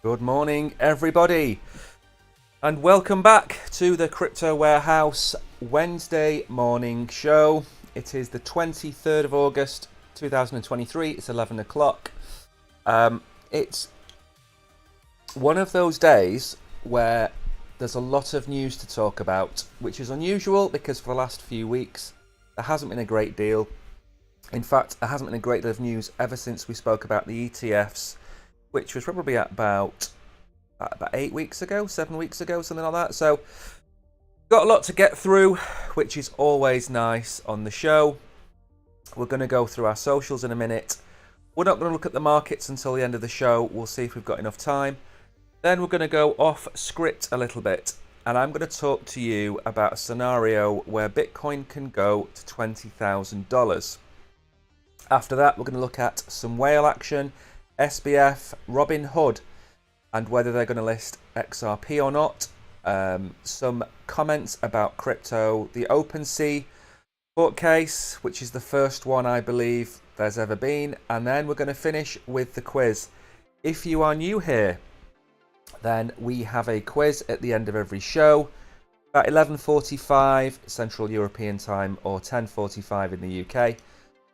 Good morning, everybody, and welcome back to the Crypto Warehouse Wednesday morning show. It is the 23rd of August 2023. It's 11 o'clock. It's one of those days where there's a lot of news to talk about, which is unusual because for the last few weeks there hasn't been a great deal. In fact, there hasn't been a great deal of news ever since we spoke about the ETFs, which was probably about 8 weeks ago, 7 weeks ago, something like that. So, got a lot to get through, which is always nice on the show. We're going to go through our socials in a minute. We're not going to look at the markets until the end of the show. We'll see if we've got enough time. Then we're going to go off script a little bit, and I'm going to talk to you about a scenario where Bitcoin can go to $20,000. After that, we're going to look at some whale action, SBF, Robinhood, and whether they're going to list XRP or not. Some comments about crypto, the OpenSea court case, which is the first one I believe there's ever been, and then we're going to finish with the quiz. If you are new here, then we have a quiz at the end of every show at 11:45 Central European Time or 10:45 in the UK.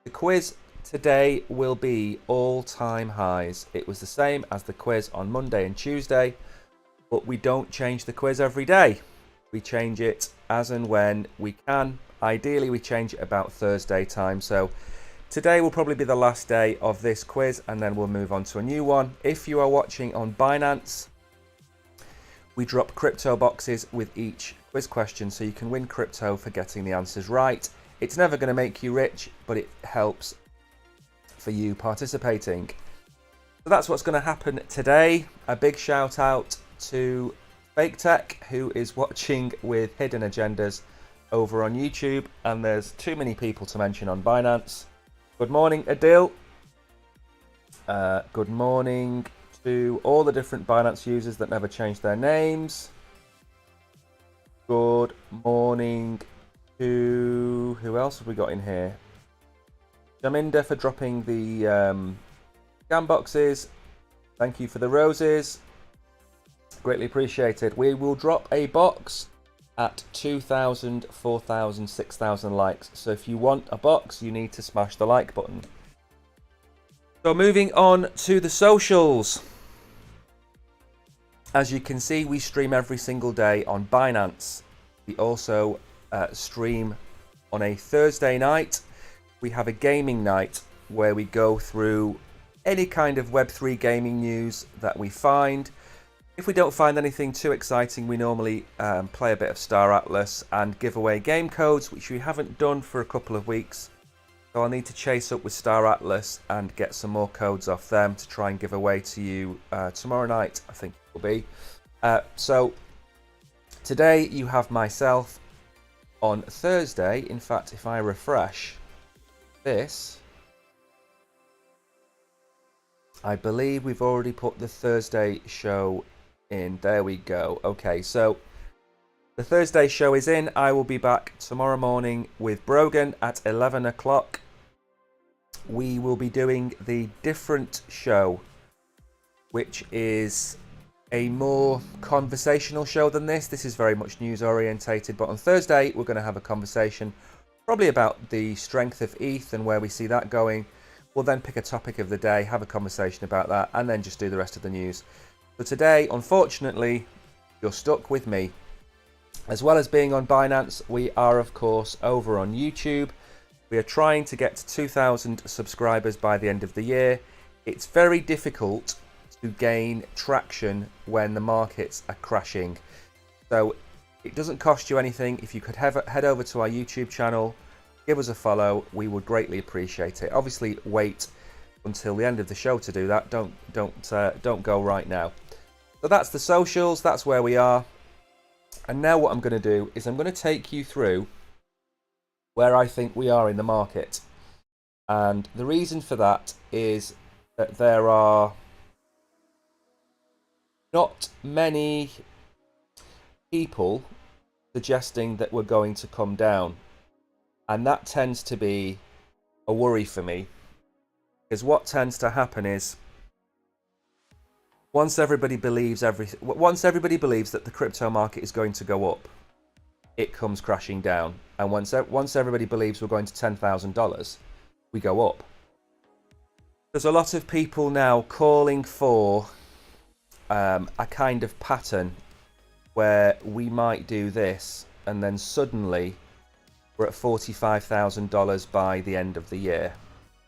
The quiz today will be all-time highs. It was the same as the quiz on Monday and Tuesday, but we don't change the quiz every day. We change it as and when we can. Ideally, we change it about Thursday time. So today will probably be the last day of this quiz, and then we'll move on to a new one. If you are watching on Binance, we drop crypto boxes with each quiz question, so you can win crypto for getting the answers right. It's never going to make you rich, but it helps for you participating. So that's what's going to happen today. A big shout out to Fake Tech, who is watching with hidden agendas over on YouTube, and there's too many people to mention on Binance. Good morning, Adil. Good morning to all the different Binance users that never changed their names. Good morning to, who else have we got in here? Jaminda for dropping the scam boxes. Thank you for the roses. Greatly appreciated. We will drop a box at 2,000, 4,000, 6,000 likes. So if you want a box, you need to smash the like button. So moving on to the socials. As you can see, we stream every single day on Binance. We also stream on a Thursday night. We have a gaming night where we go through any kind of Web3 gaming news that we find. If we don't find anything too exciting, we normally play a bit of Star Atlas and give away game codes, which we haven't done for a couple of weeks. So I'll need to chase up with Star Atlas and get some more codes off them to try and give away to you tomorrow night, I think it will be. So today you have myself. On Thursday, in fact, if I refresh this, I believe we've already put the Thursday show in. There we go. Okay, so the Thursday show is in. I will be back tomorrow morning with Brogan at 11 o'clock. We will be doing the different show, which is a more conversational show than this. This is very much news orientated, but on Thursday we're going to have a conversation probably about the strength of ETH and where we see that going. We'll then pick a topic of the day, have a conversation about that, and then just do the rest of the news. So today, unfortunately, you're stuck with me. As well as being on Binance, we are of course over on YouTube. We are trying to get to 2,000 subscribers by the end of the year. It's very difficult to gain traction when the markets are crashing. So it doesn't cost you anything. If you could head over to our YouTube channel, give us a follow, we would greatly appreciate it. Obviously, wait until the end of the show to do that. Don't go right now. So that's the socials. That's where we are. And now what I'm going to do is I'm going to take you through where I think we are in the market. And the reason for that is that there are not many people suggesting that we're going to come down, and that tends to be a worry for me, because what tends to happen is once everybody believes that the crypto market is going to go up, it comes crashing down. And once everybody believes we're going to $10,000, we go up. There's a lot of people now calling for a kind of pattern where we might do this and then suddenly we're at $45,000 by the end of the year.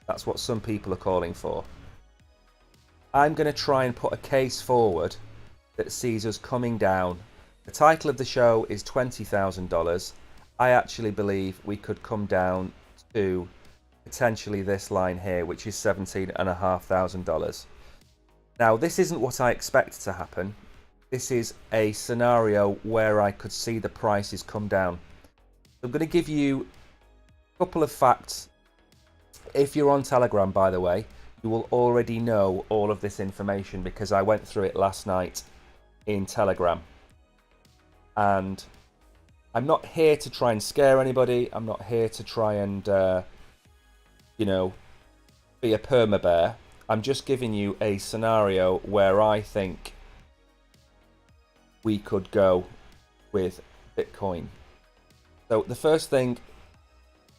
That's what some people are calling for. I'm going to try and put a case forward that sees us coming down. The title of the show is $20,000. I actually believe we could come down to potentially this line here, which is $17,500. Now, this isn't what I expect to happen. This is a scenario where I could see the prices come down. I'm going to give you a couple of facts. If you're on Telegram, by the way, you will already know all of this information because I went through it last night in Telegram. And I'm not here to try and scare anybody. I'm not here to try and, be a perma bear. I'm just giving you a scenario where I think we could go with Bitcoin. So the first thing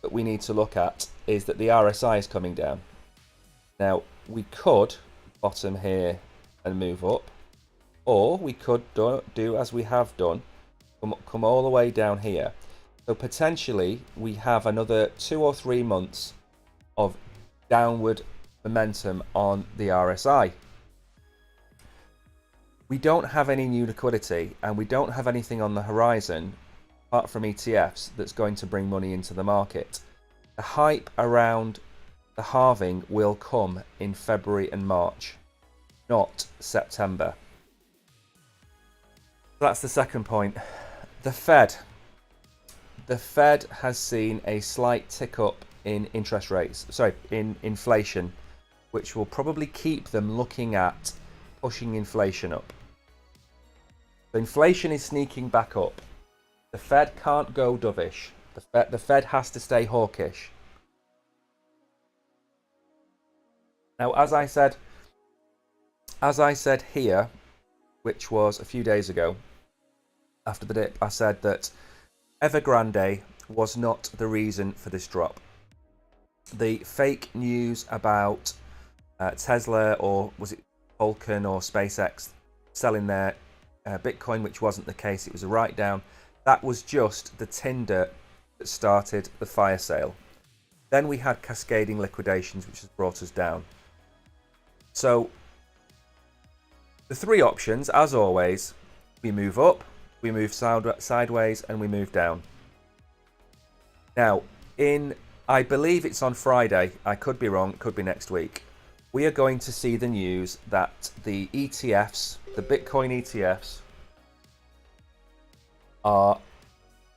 that we need to look at is that the RSI is coming down. Now, we could bottom here and move up, or we could do as we have done, come all the way down here. So potentially we have another 2 or 3 months of downward momentum on the RSI. We don't have any new liquidity and we don't have anything on the horizon apart from ETFs that's going to bring money into the market. The hype around the halving will come in February and March, not September. That's the second point. The Fed has seen a slight tick up in interest rates, in inflation, which will probably keep them looking at pushing inflation up. So inflation is sneaking back up. The Fed can't go dovish. The Fed has to stay hawkish. Now, as I said here, which was a few days ago, after the dip, I said that Evergrande was not the reason for this drop. The fake news about Tesla, or was it Vulcan or SpaceX, selling their Bitcoin, which wasn't the case, it was a write-down. That was just the tinder that started the fire sale. Then we had cascading liquidations, which has brought us down. So the three options, as always, we move up, we move sideways, and we move down. Now, I believe it's on Friday, I could be wrong, it could be next week, we are going to see the news that the ETFs, the Bitcoin ETFs, are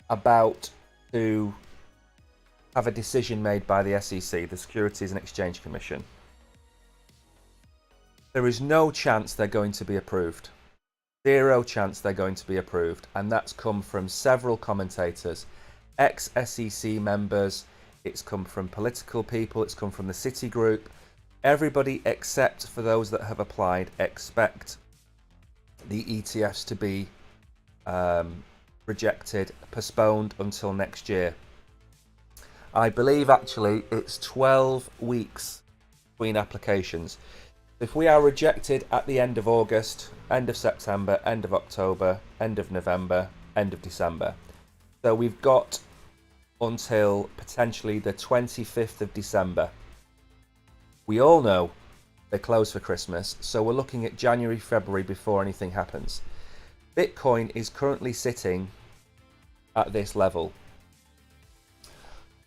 about to have a decision made by the SEC, the Securities and Exchange Commission. There is no chance they're going to be approved. Zero chance they're going to be approved. And that's come from several commentators, ex-SEC members, it's come from political people, it's come from the Citigroup. Everybody except for those that have applied expect the ETFs to be rejected, postponed until next year. I believe actually it's 12 weeks between applications. If we are rejected at the end of August, end of September, end of October, end of November, end of December. So we've got until potentially the 25th of December. We all know they're closed for Christmas, so we're looking at January, February before anything happens. Bitcoin is currently sitting at this level.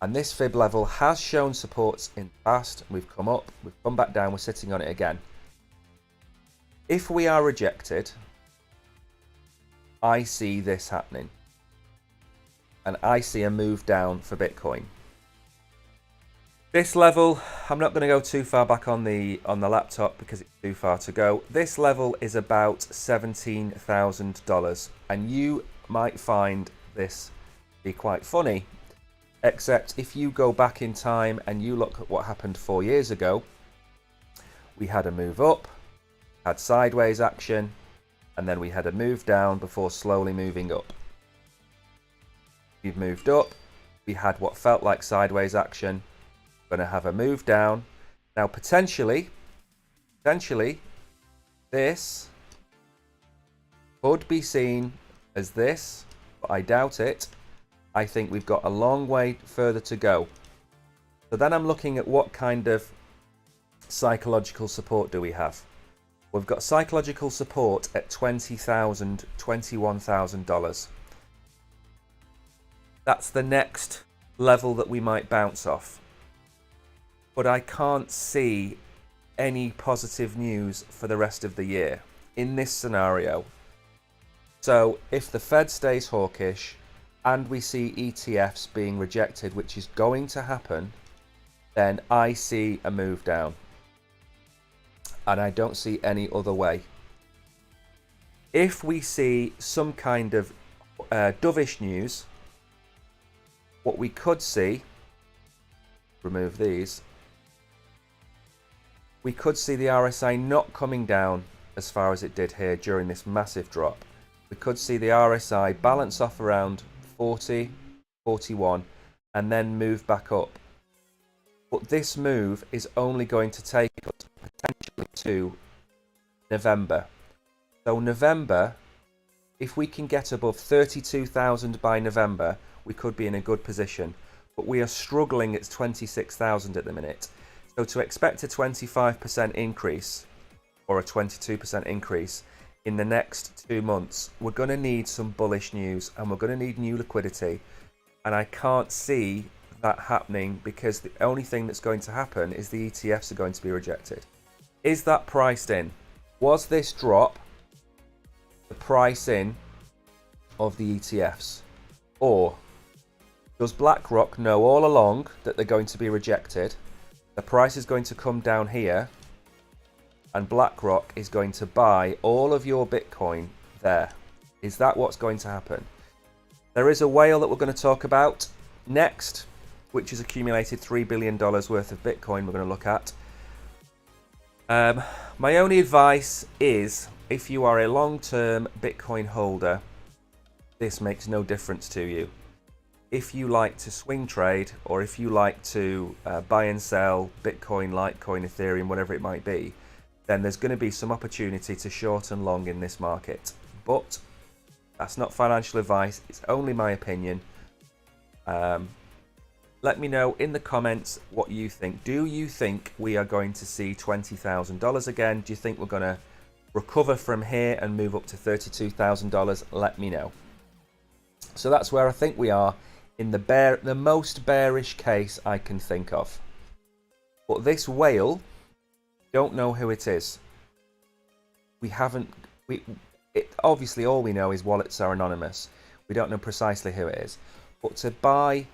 And this fib level has shown supports in the past. We've come up, we've come back down, we're sitting on it again. If we are rejected, I see this happening. And I see a move down for Bitcoin. This level, I'm not going to go too far back on the laptop because it's too far to go. This level is about $17,000. And you might find this be quite funny. Except if you go back in time and you look at what happened 4 years ago, we had a move up, had sideways action, and then we had a move down before slowly moving up. We've moved up, we had what felt like sideways action, going to have a move down. Now potentially this could be seen as this, but I doubt it. I think we've got a long way further to go. So then I'm looking at what kind of psychological support do we have. We've got psychological support at $20,000, $21,000. That's the next level that we might bounce off. But I can't see any positive news for the rest of the year in this scenario. So if the Fed stays hawkish and we see ETFs being rejected, which is going to happen, then I see a move down. And I don't see any other way. If we see some kind of dovish news, what we could see, remove these, we could see the RSI not coming down as far as it did here during this massive drop. We could see the RSI balance off around 40, 41, and then move back up. But this move is only going to take us potentially to November. So November, if we can get above 32,000 by November, we could be in a good position. But we are struggling at 26,000 at the minute. So to expect a 25% increase or a 22% increase in the next 2 months, we're going to need some bullish news and we're going to need new liquidity. And I can't see that happening because the only thing that's going to happen is the ETFs are going to be rejected. Is that priced in? Was this drop the price in of the ETFs? Or does BlackRock know all along that they're going to be rejected? The price is going to come down here and BlackRock is going to buy all of your Bitcoin there. Is that what's going to happen? There is a whale that we're going to talk about next, which has accumulated $3 billion worth of Bitcoin we're going to look at. My only advice is, if you are a long-term Bitcoin holder, this makes no difference to you. If you like to swing trade, or if you like to buy and sell Bitcoin, Litecoin, Ethereum, whatever it might be, then there's going to be some opportunity to short and long in this market. But that's not financial advice, it's only my opinion. Let me know in the comments what you think. Do you think we are going to see $20,000 again? Do you think we're going to recover from here and move up to $32,000? Let me know. So that's where I think we are in the most bearish case I can think of. But this whale, don't know who it is. Obviously all we know is wallets are anonymous. We don't know precisely who it is. But to buy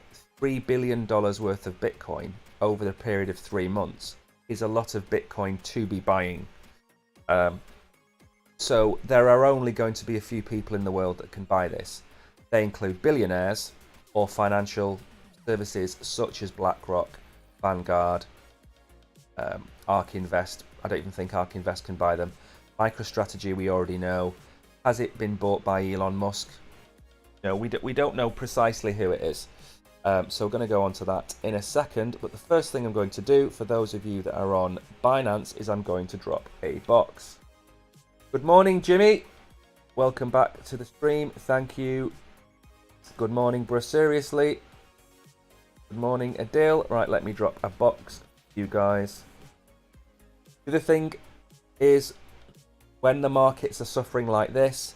$3 billion worth of Bitcoin over the period of 3 months is a lot of Bitcoin to be buying. So there are only going to be a few people in the world that can buy this. They include billionaires or financial services such as BlackRock, Vanguard, ARK Invest. I don't even think ARK Invest can buy them. MicroStrategy, we already know. Has it been bought by Elon Musk? No, we don't know precisely who it is. So we're going to go on to that in a second. But the first thing I'm going to do, for those of you that are on Binance, is I'm going to drop a box. Good morning, Jimmy. Welcome back to the stream. Thank you. Good morning, bro. Seriously. Good morning, Adil. Right, let me drop a box for you guys. The other thing is, when the markets are suffering like this,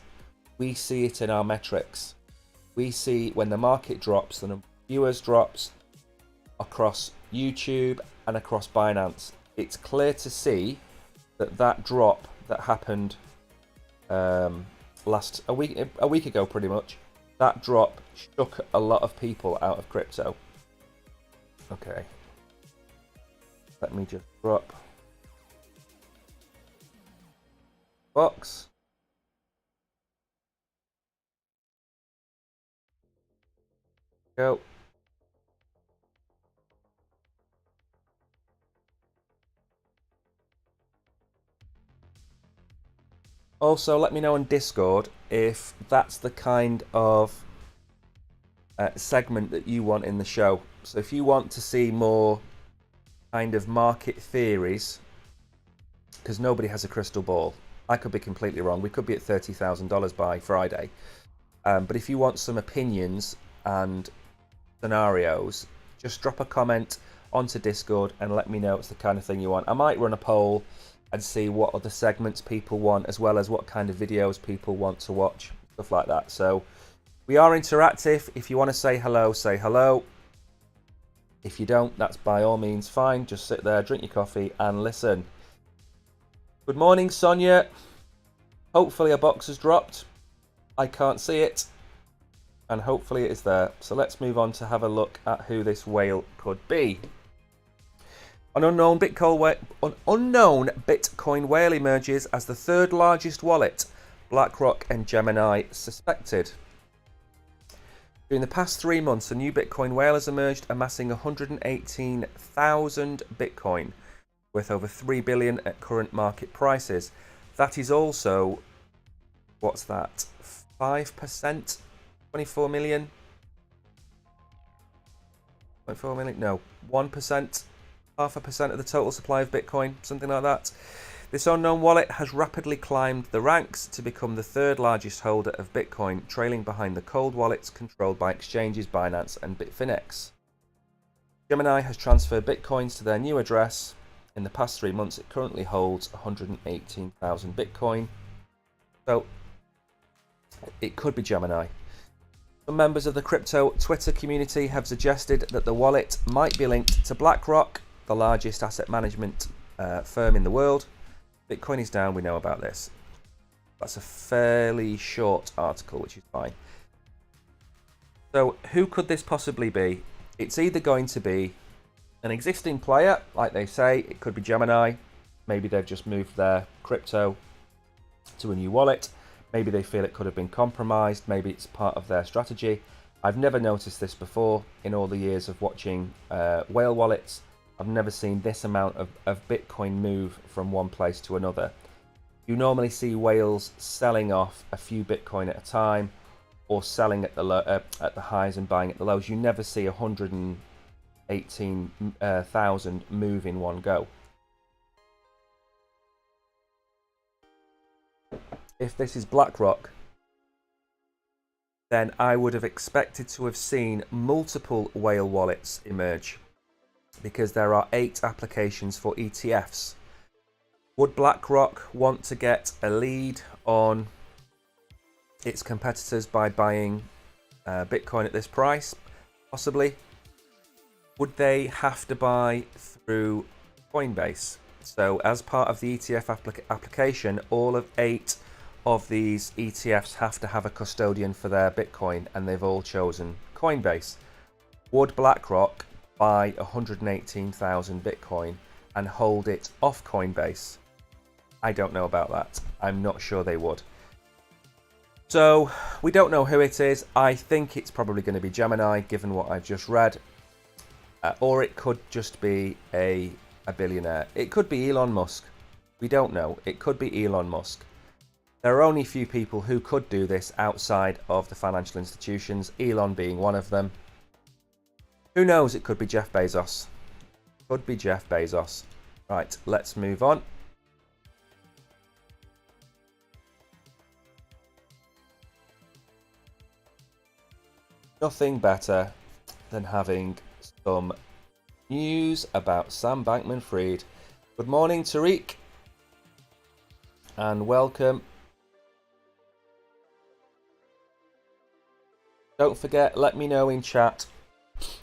we see it in our metrics. We see when the market drops, the number of viewers drops across YouTube and across Binance. It's clear to see that drop that happened a week ago, pretty much. That drop shook a lot of people out of crypto. Okay. Let me just drop box. Go. Also, let me know on Discord if that's the kind of segment that you want in the show. So if you want to see more kind of market theories, because nobody has a crystal ball. I could be completely wrong. We could be at $30,000 by Friday. But if you want some opinions and scenarios, just drop a comment onto Discord and let me know it's the kind of thing you want. I might run a poll and see what other segments people want, as well as what kind of videos people want to watch, stuff like that. So we are interactive. If you want to say hello, say hello. If you don't, that's by all means fine. Just sit there, drink your coffee and listen. Good morning, Sonia. Hopefully a box has dropped. I can't see it. And hopefully it is there. So let's move on to have a look at who this whale could be. An unknown Bitcoin whale emerges as the third largest wallet, BlackRock and Gemini suspected. During the past 3 months, a new Bitcoin whale has emerged, amassing 118,000 Bitcoin, worth over 3 billion at current market prices. That is also, what's that, 5%? 24 million? 0.4 million? No, 1%, 0.5% of the total supply of Bitcoin, something like that. This unknown wallet has rapidly climbed the ranks to become the third largest holder of Bitcoin, trailing behind the cold wallets controlled by exchanges Binance and Bitfinex. Gemini has transferred Bitcoins to their new address. In the past 3 months, it currently holds 118,000 Bitcoin. So, it could be Gemini. Some members of the crypto Twitter community have suggested that the wallet might be linked to BlackRock, the largest asset management firm in the world. Bitcoin is down, we know about this. That's a fairly short article, which is fine. So, who could this possibly be? It's either going to be an existing player, like they say. It could be Gemini. Maybe they've just moved their crypto to a new wallet. Maybe they feel it could have been compromised. Maybe it's part of their strategy. I've never noticed this before in all the years of watching whale wallets. I've never seen this amount of Bitcoin move from one place to another. You normally see whales selling off a few Bitcoin at a time, or selling at the highs and buying at the lows. You never see 118,000 move in one go. If this is BlackRock, then I would have expected to have seen multiple whale wallets emerge, because there are 8 applications for ETFs. Would BlackRock want to get a lead on its competitors by buying Bitcoin at this price? Possibly. Would they have to buy through Coinbase? So as part of the ETF application, all of 8 of these ETFs have to have a custodian for their Bitcoin, and they've all chosen Coinbase. Would BlackRock buy 118,000 Bitcoin and hold it off Coinbase? I don't know about that. I'm not sure they would. So we don't know who it is. I think it's probably going to be Gemini, given what I've just read. Or it could just be a billionaire. It could be Elon Musk. We don't know. It could be Elon Musk. There are only a few people who could do this outside of the financial institutions, Elon being one of them. Who knows? It could be Jeff Bezos. Could be Jeff Bezos. Right, let's move on. Nothing better than having some news about Sam Bankman-Fried. Good morning, Tariq, and welcome. Don't forget, let me know in chat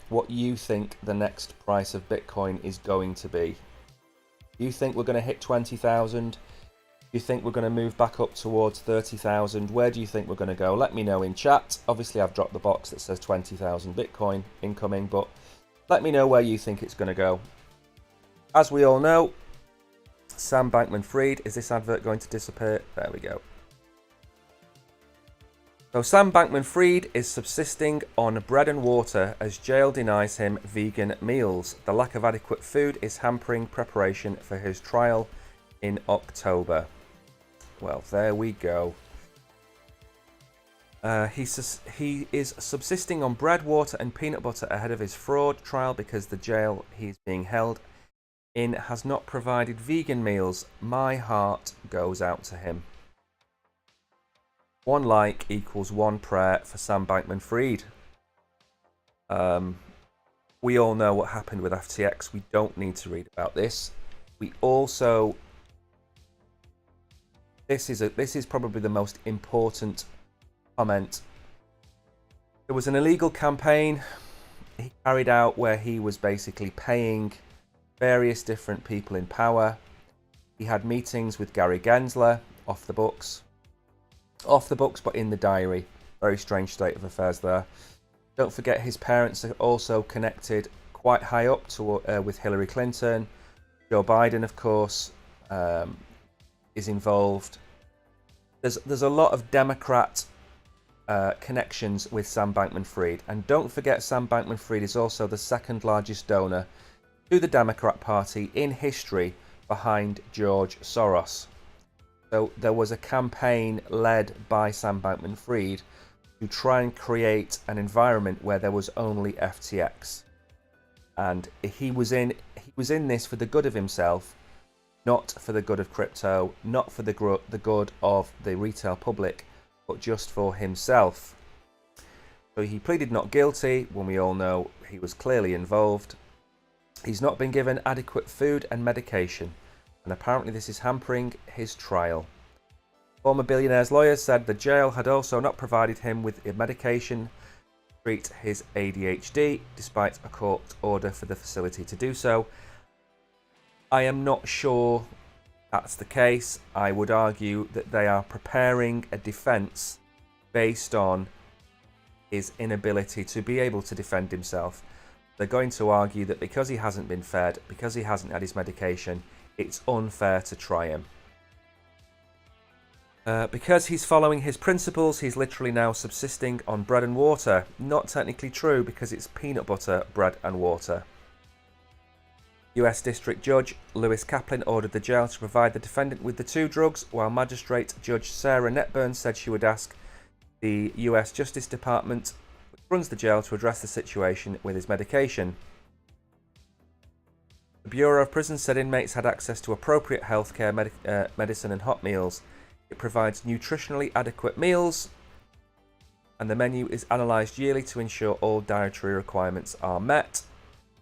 what you think the next price of Bitcoin is going to be. Do you think we're going to hit 20,000? Do you think we're going to move back up towards 30,000? Where do you think we're going to go? Let me know in chat. Obviously, I've dropped the box that says 20,000 Bitcoin incoming, but let me know where you think it's going to go. As we all know, Sam Bankman-Fried, is this advert going to disappear? There we go. So Sam Bankman-Fried is subsisting on bread and water as jail denies him vegan meals. The lack of adequate food is hampering preparation for his trial in October. Well, there we go. He is subsisting on bread, water, and peanut butter ahead of his fraud trial because the jail he's being held in has not provided vegan meals. My heart goes out to him. 1 like equals 1 prayer for Sam Bankman-Fried. We all know what happened with FTX. We don't need to read about this. We also... This is probably the most important comment. There was an illegal campaign he carried out where he was basically paying various different people in power. He had meetings with Gary Gensler, off the books but in the diary. Very strange state of affairs there. Don't forget his parents are also connected quite high up to with Hillary Clinton. Joe Biden, of course, is involved. There's a lot of Democrat connections with Sam Bankman-Fried, and don't forget Sam Bankman-Fried is also the second largest donor to the Democrat Party in history, behind George Soros. So there was a campaign led by Sam Bankman-Fried to try and create an environment where there was only FTX, and he was in this for the good of himself, not for the good of crypto, not for the good of the retail public, but just for himself. So he pleaded not guilty when we all know he was clearly involved. He's not been given adequate food and medication, and apparently this is hampering his trial. Former billionaire's lawyers said the jail had also not provided him with medication to treat his ADHD, despite a court order for the facility to do so. I am not sure that's the case. I would argue that they are preparing a defence based on his inability to be able to defend himself. They're going to argue that because he hasn't been fed, because he hasn't had his medication, it's unfair to try him. Because he's following his principles, he's literally now subsisting on bread and water. Not technically true, because it's peanut butter, bread and water. US District Judge Lewis Kaplan ordered the jail to provide the defendant with the 2 drugs, while Magistrate Judge Sarah Netburn said she would ask the US Justice Department, which runs the jail, to address the situation with his medication. The Bureau of Prisons said inmates had access to appropriate healthcare, medicine and hot meals. It provides nutritionally adequate meals, and the menu is analysed yearly to ensure all dietary requirements are met.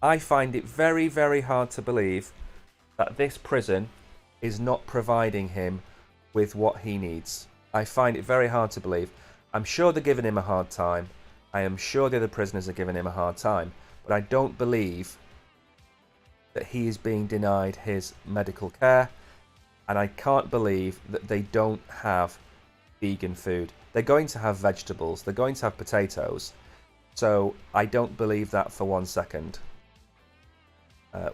I find it very, very hard to believe that this prison is not providing him with what he needs. I find it very hard to believe. I'm sure they're giving him a hard time. I am sure the other prisoners are giving him a hard time, but I don't believe that he is being denied his medical care. And I can't believe that they don't have vegan food. They're going to have vegetables. They're going to have potatoes. So I don't believe that for 1 second.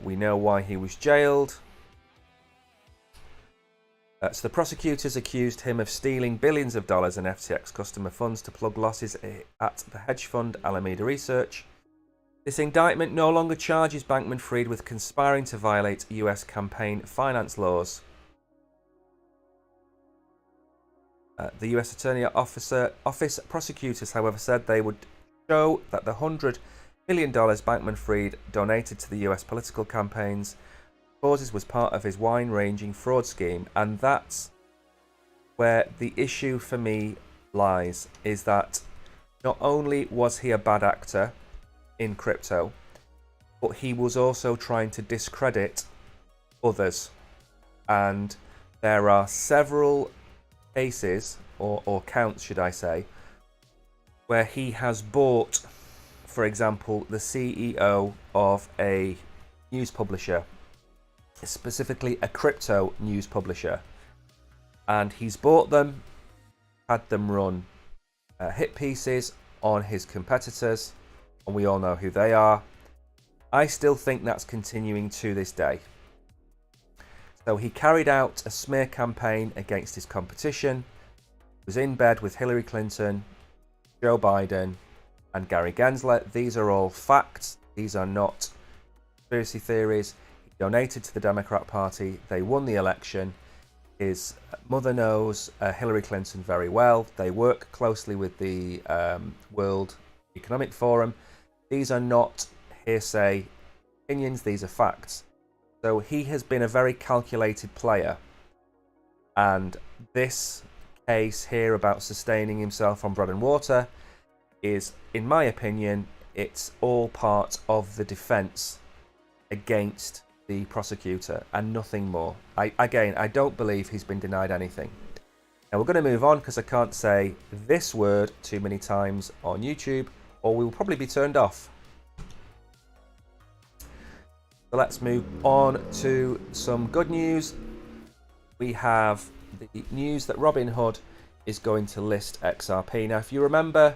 We know why he was jailed. So the prosecutors accused him of stealing billions of dollars in FTX customer funds to plug losses at the hedge fund Alameda Research. This indictment no longer charges Bankman-Fried with conspiring to violate US campaign finance laws. The US Attorney Office prosecutors, however, said they would show that the $100 million Bankman-Fried donated to the US political campaigns causes was part of his wide-ranging fraud scheme, and that's where the issue for me lies, is that not only was he a bad actor in crypto, but he was also trying to discredit others. And there are several cases, or counts should I say, where he has bought, for example, the CEO of a news publisher, specifically a crypto news publisher, and he's bought them, had them run hit pieces on his competitors, and we all know who they are. I still think that's continuing to this day. So he carried out a smear campaign against his competition, was in bed with Hillary Clinton, Joe Biden, and Gary Gensler. These are all facts. These are not conspiracy theories. He donated to the Democrat Party. They won the election. His mother knows Hillary Clinton very well. They work closely with the World Economic Forum. These are not hearsay opinions, these are facts. So he has been a very calculated player. And this case here about sustaining himself on bread and water is, in my opinion, it's all part of the defence against the prosecutor and nothing more. I don't believe he's been denied anything. Now we're going to move on because I can't say this word too many times on YouTube or we will probably be turned off. So let's move on to some good news. We have the news that Robinhood is going to list XRP. Now, if you remember,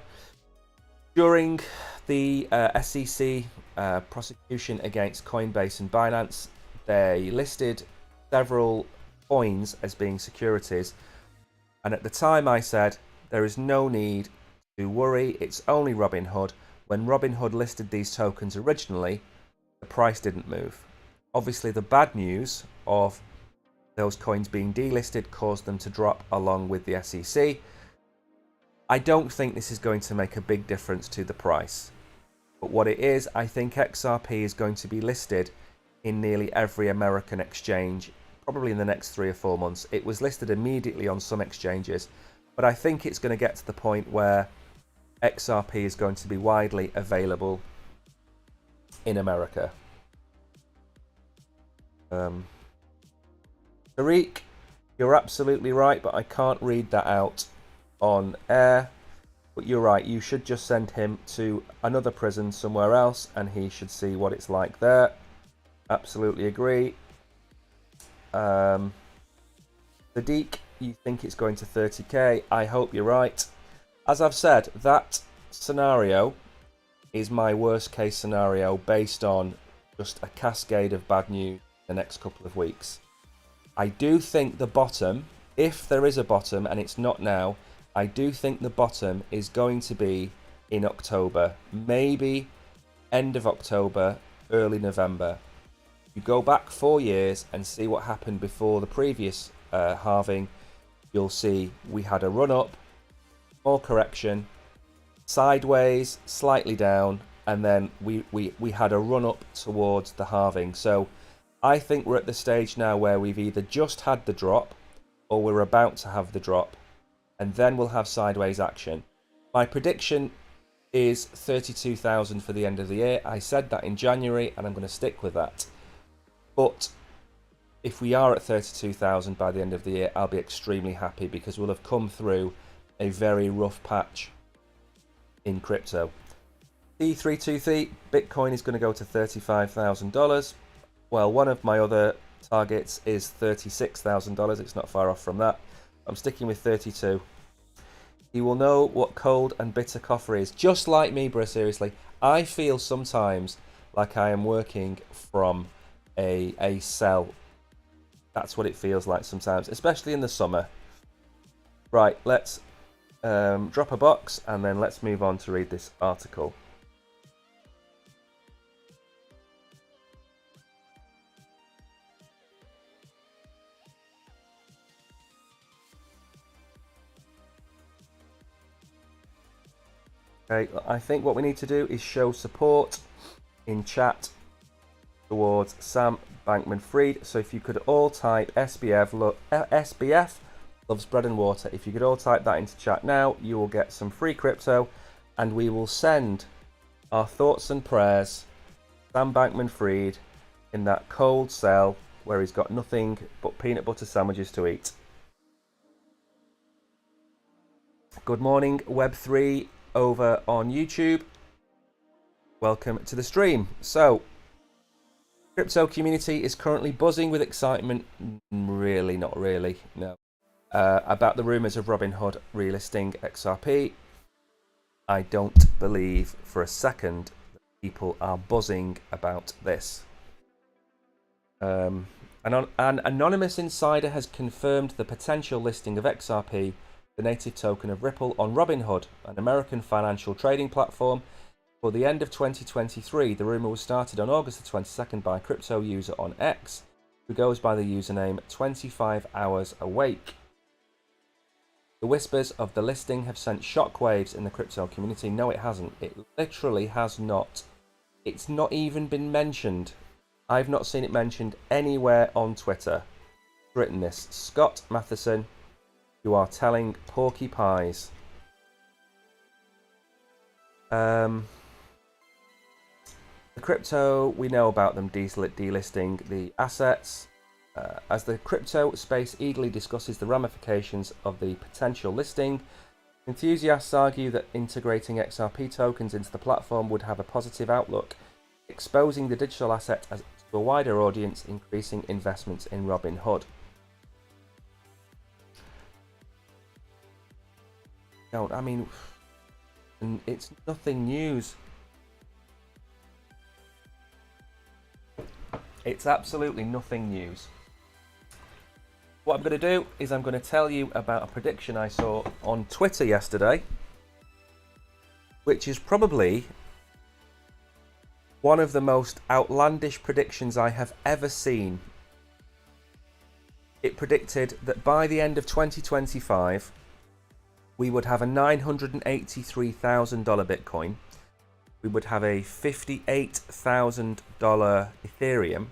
during the SEC prosecution against Coinbase and Binance, they listed several coins as being securities. And at the time I said, there is no need to worry, it's only Robinhood. When Robinhood listed these tokens originally, the price didn't move. Obviously, the bad news of those coins being delisted caused them to drop along with the SEC. I don't think this is going to make a big difference to the price. But what it is, I think XRP is going to be listed in nearly every American exchange, probably in the next 3 or 4 months. It was listed immediately on some exchanges, but I think it's going to get to the point where XRP is going to be widely available in America. Tariq, you're absolutely right, but I can't read that out on air. But you're right, you should just send him to another prison somewhere else and he should see what it's like there. Absolutely agree. Sadiq, you think it's going to 30k. I hope you're right. As I've said, that scenario is my worst case scenario based on just a cascade of bad news in the next couple of weeks. I do think the bottom, if there is a bottom and it's not now, I do think the bottom is going to be in October, maybe end of October, early November. You go back 4 years and see what happened before the previous halving, you'll see we had a run up, more correction, sideways, slightly down, and then we had a run up towards the halving. So I think we're at the stage now where we've either just had the drop or we're about to have the drop, and then we'll have sideways action. My prediction is 32,000 for the end of the year. I said that in January and I'm going to stick with that. But if we are at 32,000 by the end of the year, I'll be extremely happy because we'll have come through a very rough patch in crypto. E323, Bitcoin is going to go to $35,000. Well, one of my other targets is $36,000. It's not far off from that. I'm sticking with 32. You will know what cold and bitter coffee is. Just like me, bro, seriously. I feel sometimes like I am working from a cell. That's what it feels like sometimes, especially in the summer. Right, let's drop a box and then let's move on to read this article. Okay, I think what we need to do is show support in chat towards Sam Bankman-Fried. So if you could all type SBF loves bread and water. If you could all type that into chat now, you will get some free crypto, and we will send our thoughts and prayers Sam Bankman-Fried in that cold cell where he's got nothing but peanut butter sandwiches to eat. Good morning, Web3 over on YouTube. Welcome to the stream. So, crypto community is currently buzzing with excitement. Really, not really, no. About the rumours of Robinhood relisting XRP. I don't believe for a second that people are buzzing about this. An anonymous insider has confirmed the potential listing of XRP, the native token of Ripple, on Robinhood, an American financial trading platform, for the end of 2023. The rumour was started on August the 22nd by a crypto user on X. who goes by the username 25 Hours Awake. The whispers of the listing have sent shockwaves in the crypto community. No, it hasn't. It literally has not. It's not even been mentioned. I've not seen it mentioned anywhere on Twitter. Written this. Scott Matheson, you are telling porcupines. The crypto, we know about them delisting the assets. As the crypto space eagerly discusses the ramifications of the potential listing, enthusiasts argue that integrating XRP tokens into the platform would have a positive outlook, exposing the digital asset to a wider audience, increasing investments in Robinhood. No, I mean, it's nothing news. It's absolutely nothing news. What I'm going to do is I'm going to tell you about a prediction I saw on Twitter yesterday, which is probably one of the most outlandish predictions I have ever seen. It predicted that by the end of 2025, we would have a $983,000 Bitcoin. We would have a $58,000 Ethereum.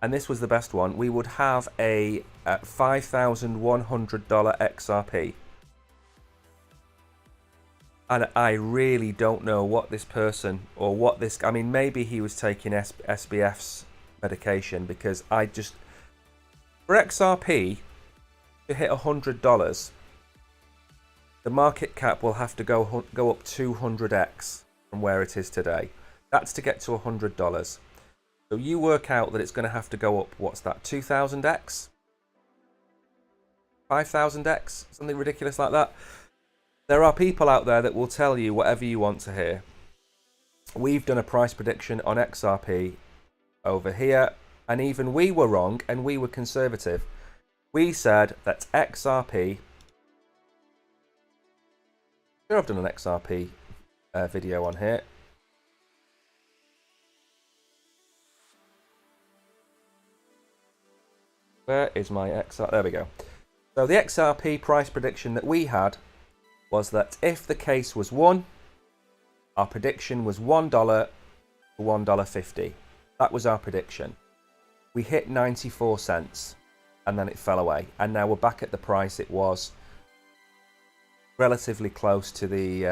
And this was the best one. We would have a $5,100 XRP. And I really don't know what this person or what this... I mean, maybe he was taking SBF's medication, because I just... For XRP to hit $100, the market cap will have to go up 200x from where it is today. That's to get to $100. So you work out that it's going to have to go up, what's that, 2000x? 5000x? Something ridiculous like that. There are people out there that will tell you whatever you want to hear. We've done a price prediction on XRP over here, and even we were wrong, and we were conservative. We said that XRP... Sure, I've done an XRP video on here. Where is my XRP? There we go. So the XRP price prediction that we had was that if the case was won, our prediction was $1 to $1.50. That was our prediction. We hit 94 cents and then it fell away. And now we're back at the price it was, relatively close to the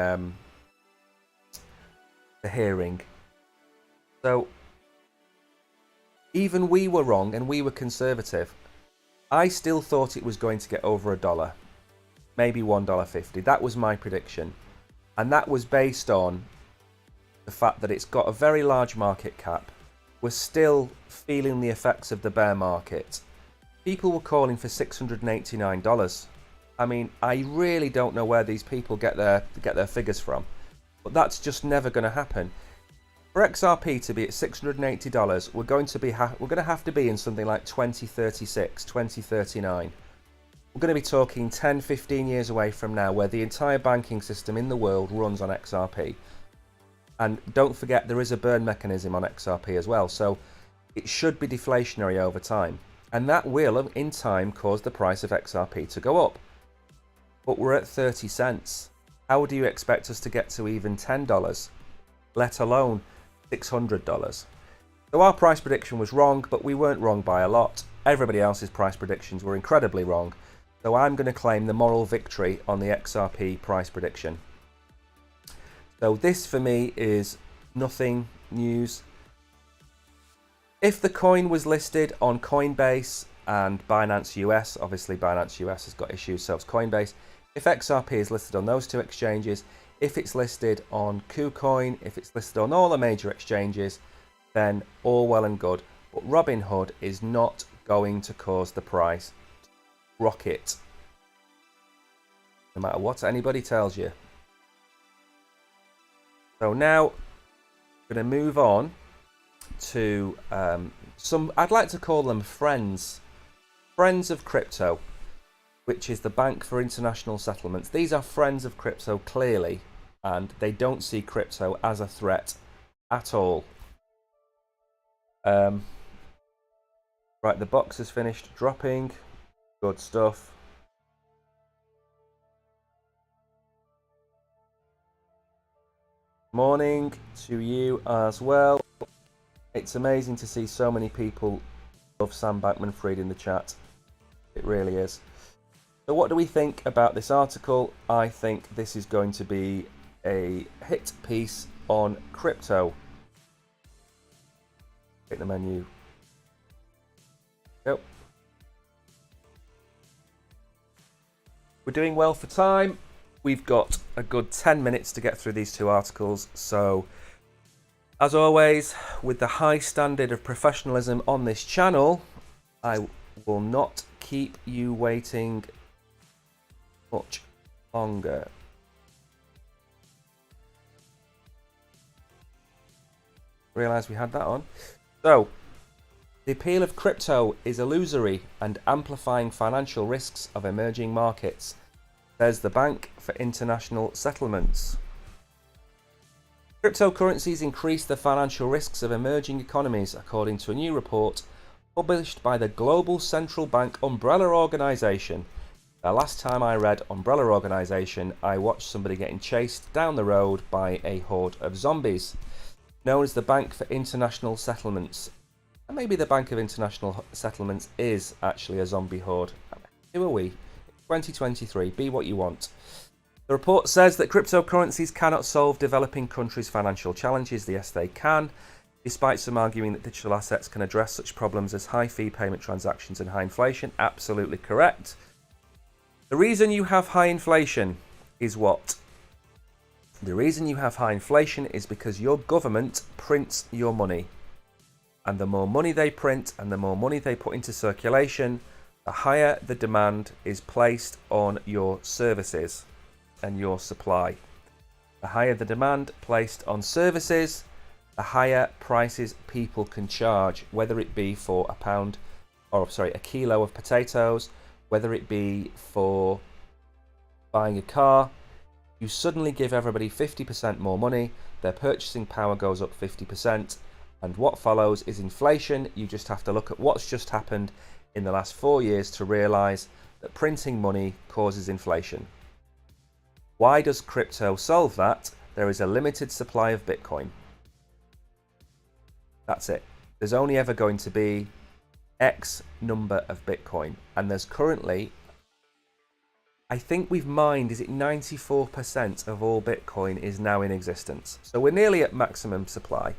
hearing. So even we were wrong and we were conservative. I still thought it was going to get over $1, maybe $1.50. That was my prediction. And that was based on the fact that it's got a very large market cap. We're still feeling the effects of the bear market. People were calling for $689. I mean, I really don't know where these people get their figures from. But that's just never going to happen. For XRP to be at $680, we're going to have to be in something like 2036, 2039. We're going to be talking 10, 15 years away from now, where the entire banking system in the world runs on XRP. And don't forget, there is a burn mechanism on XRP as well, so it should be deflationary over time. And that will, in time, cause the price of XRP to go up. But we're at 30 cents. How do you expect us to get to even $10, let alone $600? So our price prediction was wrong, but we weren't wrong by a lot. Everybody else's price predictions were incredibly wrong. So I'm going to claim the moral victory on the XRP price prediction. So this for me is nothing news. If the coin was listed on Coinbase and Binance US, obviously Binance US has got issues, so it's Coinbase. If XRP is listed on those two exchanges, if it's listed on KuCoin, if it's listed on all the major exchanges, then all well and good. But Robinhood is not going to cause the price to rocket, no matter what anybody tells you. So now I'm going to move on to some, I'd like to call them friends of crypto, which is the Bank for International Settlements. These are friends of crypto, clearly, and they don't see crypto as a threat at all. Right, the box has finished dropping. Good stuff. Morning to you as well. It's amazing to see so many people love Sam Bankman-Fried in the chat. It really is. So what do we think about this article? I think this is going to be a hit piece on crypto. Hit the menu. Yep. We're doing well for time. We've got a good 10 minutes to get through these two articles. So, as always, with the high standard of professionalism on this channel, I will not keep you waiting much longer. Realised we had that on. So, the appeal of crypto is illusory and amplifying financial risks of emerging markets, says the Bank for International Settlements. Cryptocurrencies increase the financial risks of emerging economies, according to a new report published by the Global Central Bank Umbrella Organisation. The last time I read Umbrella Organisation, I watched somebody getting chased down the road by a horde of zombies. Known as the Bank for International Settlements. And maybe the Bank of International Settlements is actually a zombie horde. Who are we? 2023, be what you want. The report says that cryptocurrencies cannot solve developing countries' financial challenges. Yes, they can, despite some arguing that digital assets can address such problems as high fee payment transactions and high inflation. Absolutely correct. The reason you have high inflation is what? The reason you have high inflation is because your government prints your money. And the more money they print and the more money they put into circulation, the higher the demand is placed on your services and your supply. The higher the demand placed on services, the higher prices people can charge, whether it be for a kilo of potatoes, whether it be for buying a car. You suddenly give everybody 50% more money, their purchasing power goes up 50%, and what follows is inflation. You just have to look at what's just happened in the last 4 years to realise that printing money causes inflation. Why does crypto solve that? There is a limited supply of Bitcoin. That's it. There's only ever going to be X number of Bitcoin, and there's currently, I think we've mined, is it 94% of all Bitcoin is now in existence. So we're nearly at maximum supply.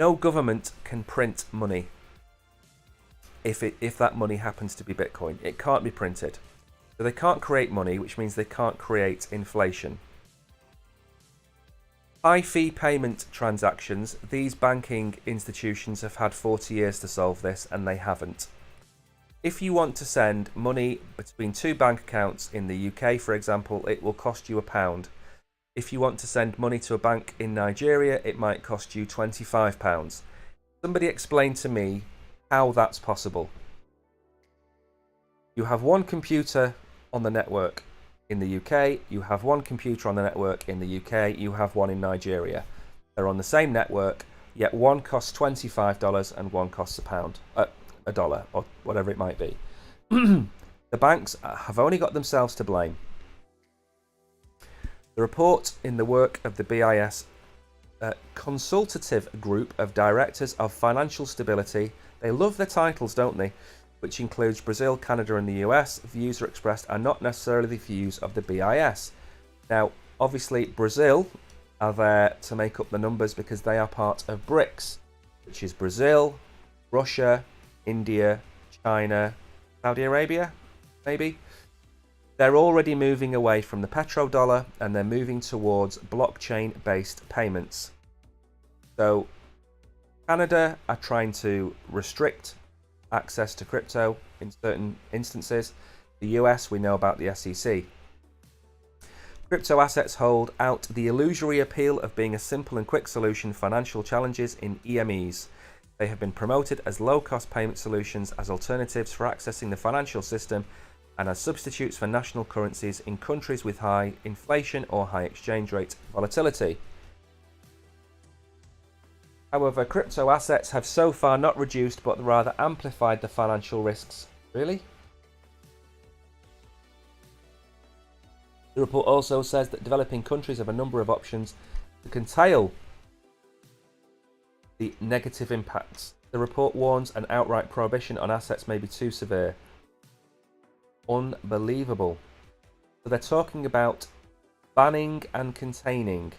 No government can print money if that money happens to be Bitcoin. It can't be printed. So they can't create money, which means they can't create inflation. High fee payment transactions. These banking institutions have had 40 years to solve this, and they haven't. If you want to send money between two bank accounts in the UK, for example, it will cost you £1. If you want to send money to a bank in Nigeria, it might cost you £25. Somebody explain to me how that's possible. You have one computer on the network in the UK, you have one computer on the network in the UK, you have one in Nigeria. They're on the same network, yet one costs $25 and one costs a dollar, or whatever it might be. The banks have only got themselves to blame. The report in the work of the BIS consultative group of directors of financial stability, they love their titles, don't they? Which includes Brazil, Canada and the US, views are expressed are not necessarily the views of the BIS. Now, obviously Brazil are there to make up the numbers because they are part of BRICS, which is Brazil, Russia, India, China, Saudi Arabia, maybe? They're already moving away from the petrodollar and they're moving towards blockchain-based payments. So Canada are trying to restrict access to crypto in certain instances. The US, we know about the SEC. Crypto assets hold out the illusory appeal of being a simple and quick solution to financial challenges in EMEs. They have been promoted as low-cost payment solutions, as alternatives for accessing the financial system, and as substitutes for national currencies in countries with high inflation or high exchange rate volatility. However, crypto assets have so far not reduced but rather amplified the financial risks. Really? The report also says that developing countries have a number of options to curtail the negative impacts. The report warns an outright prohibition on assets may be too severe. Unbelievable. So they're talking about banning and containing.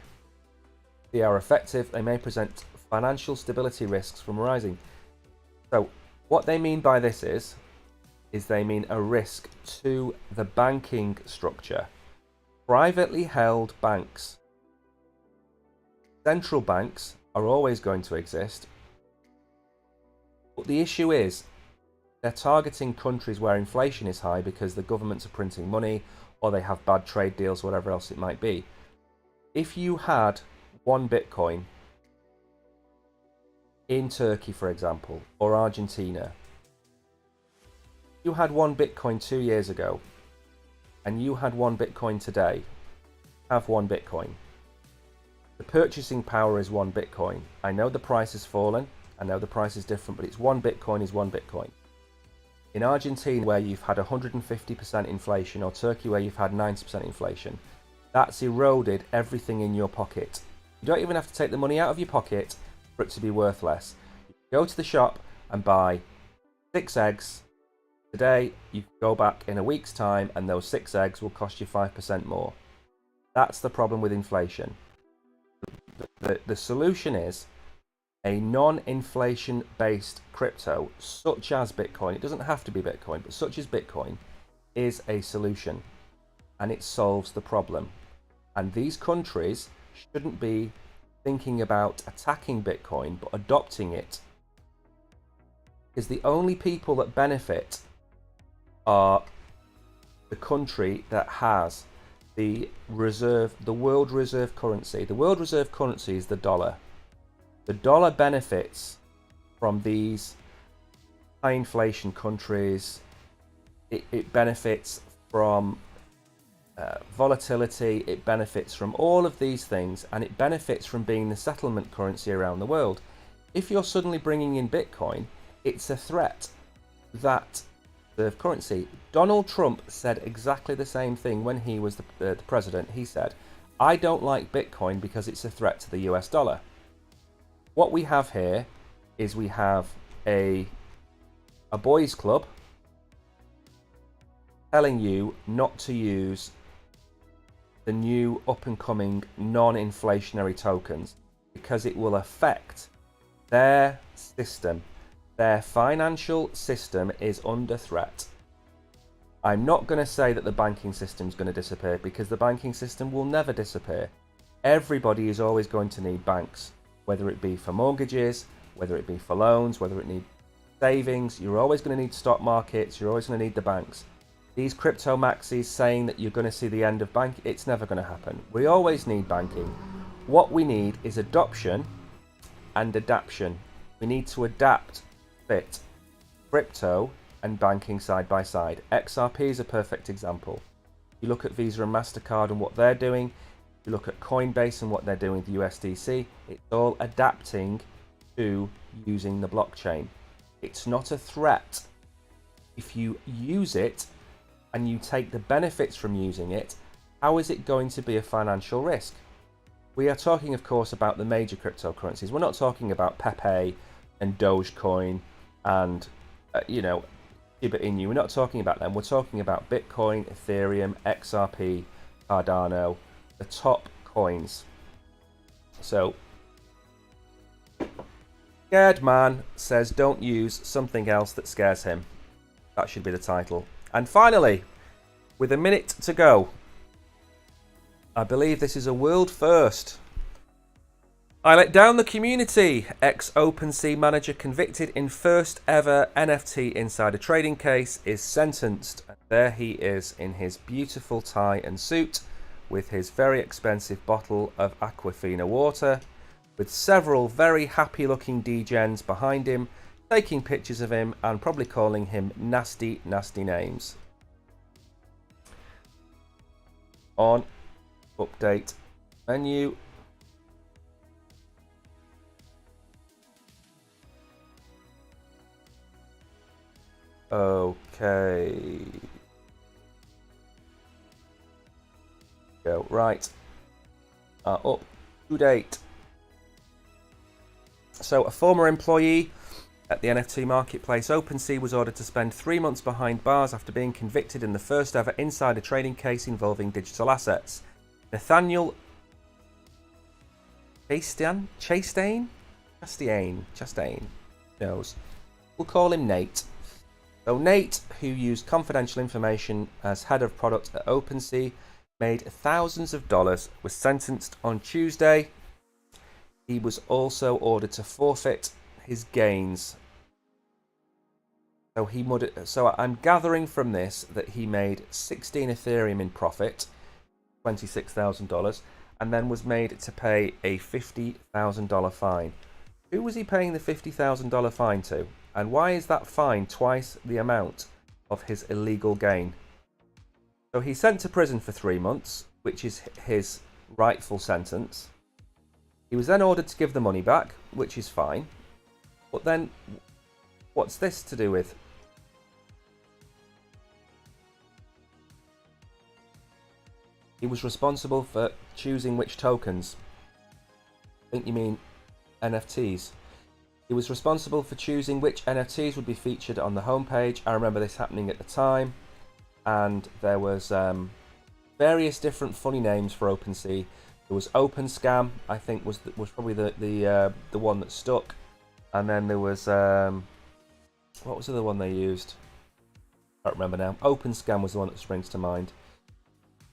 They are effective. They may present financial stability risks from arising. So what they mean by this is they mean a risk to the banking structure. Privately held banks. Central banks are always going to exist. But the issue is they're targeting countries where inflation is high because the governments are printing money or they have bad trade deals, whatever else it might be. If you had one Bitcoin in Turkey, for example, or Argentina, you had one Bitcoin 2 years ago and you had one Bitcoin today, have one Bitcoin. The purchasing power is one Bitcoin. I know the price has fallen, I know the price is different, but it's one Bitcoin is one Bitcoin. In Argentina, where you've had 150% inflation, or Turkey, where you've had 90% inflation, that's eroded everything in your pocket. You don't even have to take the money out of your pocket for it to be worth less. You go to the shop and buy 6 eggs. Today, you can go back in a week's time and those 6 eggs will cost you 5% more. That's the problem with inflation. The solution is a non-inflation based crypto such as Bitcoin. It doesn't have to be Bitcoin, but such as Bitcoin is a solution and it solves the problem. And these countries shouldn't be thinking about attacking Bitcoin but adopting it, because the only people that benefit are the country that has the world reserve currency. The world reserve currency is the dollar. The dollar benefits from these high inflation countries. It benefits from volatility. It benefits from all of these things, and it benefits from being the settlement currency around the world. If you're suddenly bringing in Bitcoin, it's a threat that the currency. Donald Trump said exactly the same thing when he was the president. He said, I don't like Bitcoin because it's a threat to the US dollar. What we have here is we have a boys club telling you not to use the new up-and-coming non-inflationary tokens because it will affect their system. Their financial system is under threat. I'm not going to say that the banking system is going to disappear, because the banking system will never disappear. Everybody is always going to need banks, whether it be for mortgages, whether it be for loans, whether it need savings. You're always going to need stock markets. You're always going to need the banks. These crypto maxis saying that you're going to see the end of banking, it's never going to happen. We always need banking. What we need is adoption and adaption. We need to adapt, fit crypto and banking side by side. XRP is a perfect example. You look at Visa and MasterCard and what they're doing. You look at Coinbase and what they're doing with USDC. It's all adapting to using the blockchain. It's not a threat. If you use it and you take the benefits from using it, how is it going to be a financial risk? We are talking, of course, about the major cryptocurrencies. We're not talking about Pepe and Dogecoin and, Shiba Inu. We're not talking about them. We're talking about Bitcoin, Ethereum, XRP, Cardano, the top coins. So, Scared Man says don't use something else that scares him. That should be the title. And finally, with a minute to go, I believe this is a world first. I let down the community. Ex-OpenSea manager convicted in first ever NFT insider trading case is sentenced. And there he is in his beautiful tie and suit with his very expensive bottle of Aquafina water, with several very happy looking degens behind him, taking pictures of him and probably calling him nasty, nasty names. On update menu. Okay. Go right. Up to date. So a former employee at the NFT marketplace OpenSea was ordered to spend 3 months behind bars after being convicted in the first ever insider trading case involving digital assets. Nathaniel Chastain knows. We'll call him Nate. So Nate, who used confidential information as head of product at OpenSea, made thousands of dollars, was sentenced on Tuesday. He was also ordered to forfeit his gains. So I'm gathering from this that he made 16 Ethereum in profit, $26,000, and then was made to pay a $50,000 fine. Who was he paying the $50,000 fine to? And why is that fine twice the amount of his illegal gain? So he's sent to prison for 3 months, which is his rightful sentence. He was then ordered to give the money back, which is fine. But then, what's this to do with? He was responsible for choosing which tokens. I think you mean NFTs. He was responsible for choosing which NFTs would be featured on the homepage. I remember this happening at the time. And there was various different funny names for OpenSea. There was OpenScam, I think was probably the one that stuck. And then there was what was the other one they used? I don't remember now. OpenScam was the one that springs to mind.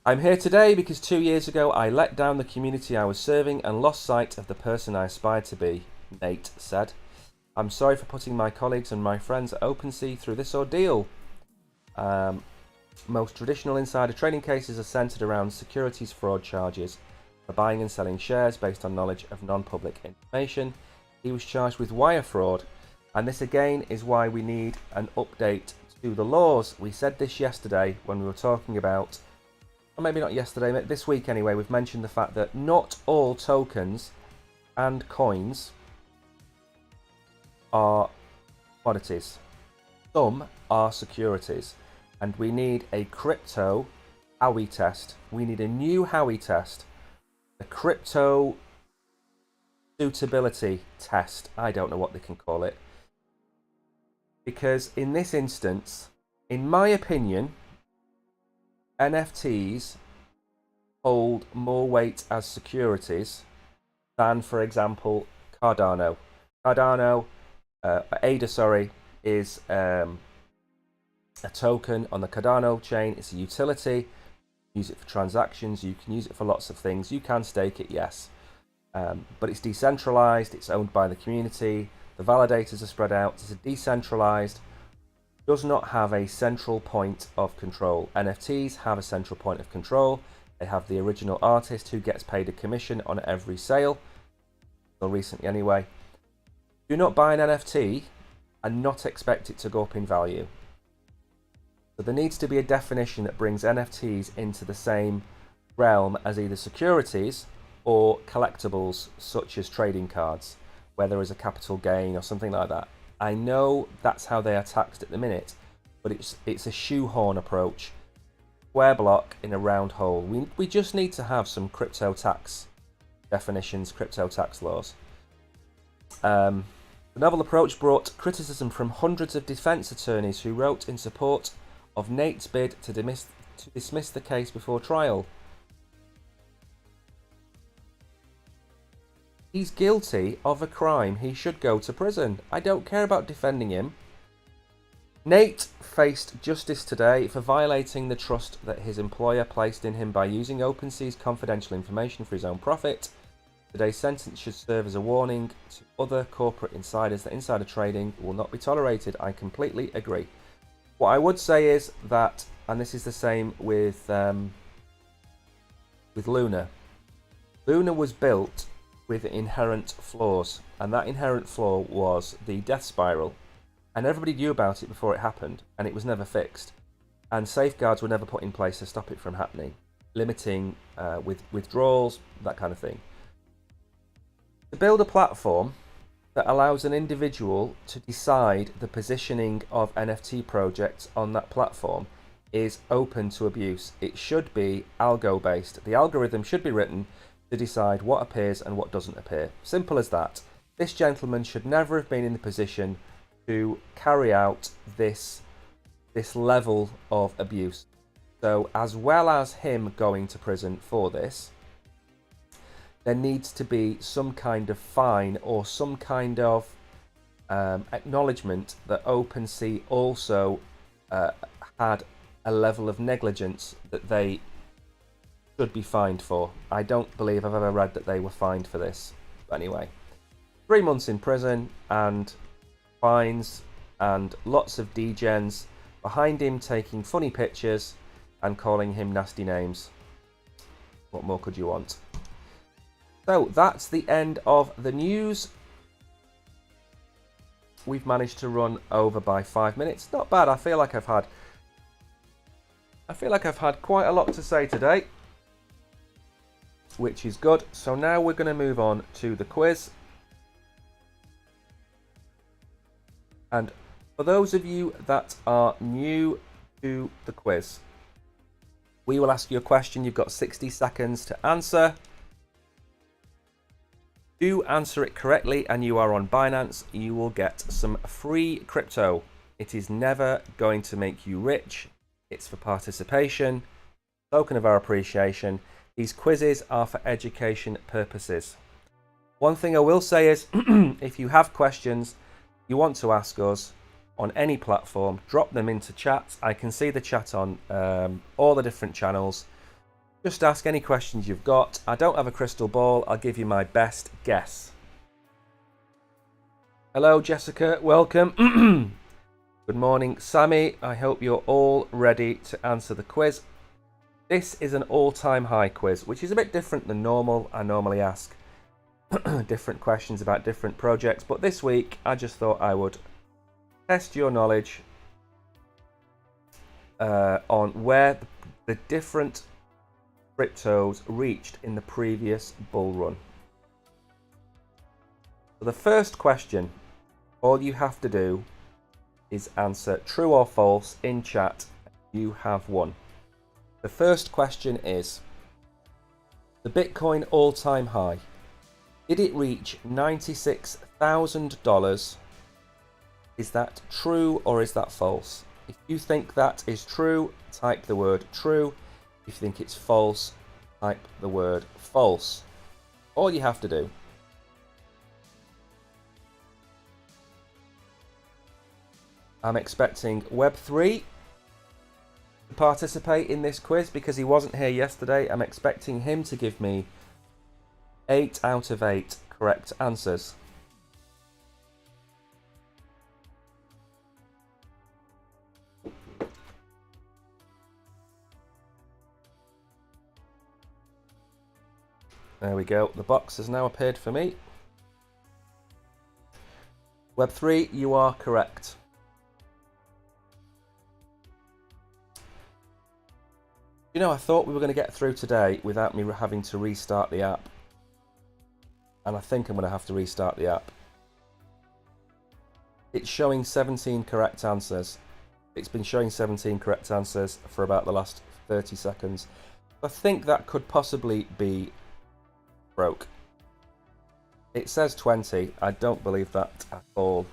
I'm here today because 2 years ago I let down the community I was serving and lost sight of the person I aspired to be, Nate said. I'm sorry for putting my colleagues and my friends at OpenSea through this ordeal. Most traditional insider trading cases are centered around securities fraud charges for buying and selling shares based on knowledge of non-public information. He was charged with wire fraud, and this again is why we need an update to the laws. We said this yesterday when we were talking about, or maybe not yesterday, this week anyway, we've mentioned the fact that not all tokens and coins are commodities. Some are securities. And we need a crypto Howey test. We need a new Howey test. A crypto suitability test. I don't know what they can call it. Because in this instance, in my opinion, NFTs hold more weight as securities than, for example, Cardano. ADA, is a token on the Cardano chain. It's a utility. Use it for transactions. You can use it for lots of things. You can stake it, yes. But it's decentralized. It's owned by the community. The validators are spread out. It's a decentralized, does not have a central point of control. NFTs have a central point of control. They have the original artist who gets paid a commission on every sale. Well, recently anyway. Do not buy an NFT and not expect it to go up in value. So there needs to be a definition that brings NFTs into the same realm as either securities or collectibles such as trading cards, where there is a capital gain or something like that. I know that's how they are taxed at the minute, but it's a shoehorn approach. Square block in a round hole. We just need to have some crypto tax definitions, crypto tax laws. The novel approach brought criticism from hundreds of defence attorneys who wrote in support of Nate's bid to dismiss the case before trial. He's guilty of a crime. He should go to prison. I don't care about defending him. Nate faced justice today for violating the trust that his employer placed in him by using OpenSea's confidential information for his own profit. Today's sentence should serve as a warning to other corporate insiders that insider trading will not be tolerated. I completely agree. What I would say is that, and this is the same with Luna. Luna was built with inherent flaws, and that inherent flaw was the death spiral. And everybody knew about it before it happened, and it was never fixed. And safeguards were never put in place to stop it from happening, limiting with withdrawals, that kind of thing. To build a platform that allows an individual to decide the positioning of NFT projects on that platform is open to abuse. It should be algo based. The algorithm should be written to decide what appears and what doesn't appear. Simple as that. This gentleman should never have been in the position to carry out this level of abuse. So as well as him going to prison for this, there needs to be some kind of fine or some kind of acknowledgement that OpenSea also had a level of negligence that they should be fined for. I don't believe I've ever read that they were fined for this. But anyway, 3 months in prison and fines and lots of degens behind him taking funny pictures and calling him nasty names. What more could you want? So that's the end of the news. We've managed to run over by 5 minutes. Not bad. I feel like I've had quite a lot to say today, which is good. So now we're going to move on to the quiz. And for those of you that are new to the quiz, we will ask you a question. You've got 60 seconds to answer. Do answer it correctly and you are on Binance, you will get some free crypto. It is never going to make you rich. It's for participation, token of our appreciation. These quizzes are for education purposes. One thing I will say is, if you have questions you want to ask us on any platform, drop them into chat. I can see the chat on all the different channels. Just ask any questions you've got. I don't have a crystal ball. I'll give you my best guess. Hello, Jessica. Welcome. Good morning, Sammy. I hope you're all ready to answer the quiz. This is an all-time high quiz, which is a bit different than normal. I normally ask different questions about different projects, but this week I just thought I would test your knowledge on where the different cryptos reached in the previous bull run. So the first question, all you have to do is answer true or false in chat. You have won. The first question is, the Bitcoin all-time high, did it reach $96,000? Is that true or is that false? If you think that is true, type the word true. If you think it's false, type the word false. All you have to do. I'm expecting Web3 to participate in this quiz because he wasn't here yesterday. I'm expecting him to give me 8 out of 8 correct answers. There we go. The box has now appeared for me. Web3, you are correct. You know, I thought we were going to get through today without me having to restart the app. And I think I'm going to have to restart the app. It's showing 17 correct answers. It's been showing 17 correct answers for about the last 30 seconds. I think that could possibly be broke. It says 20. I don't believe that at all.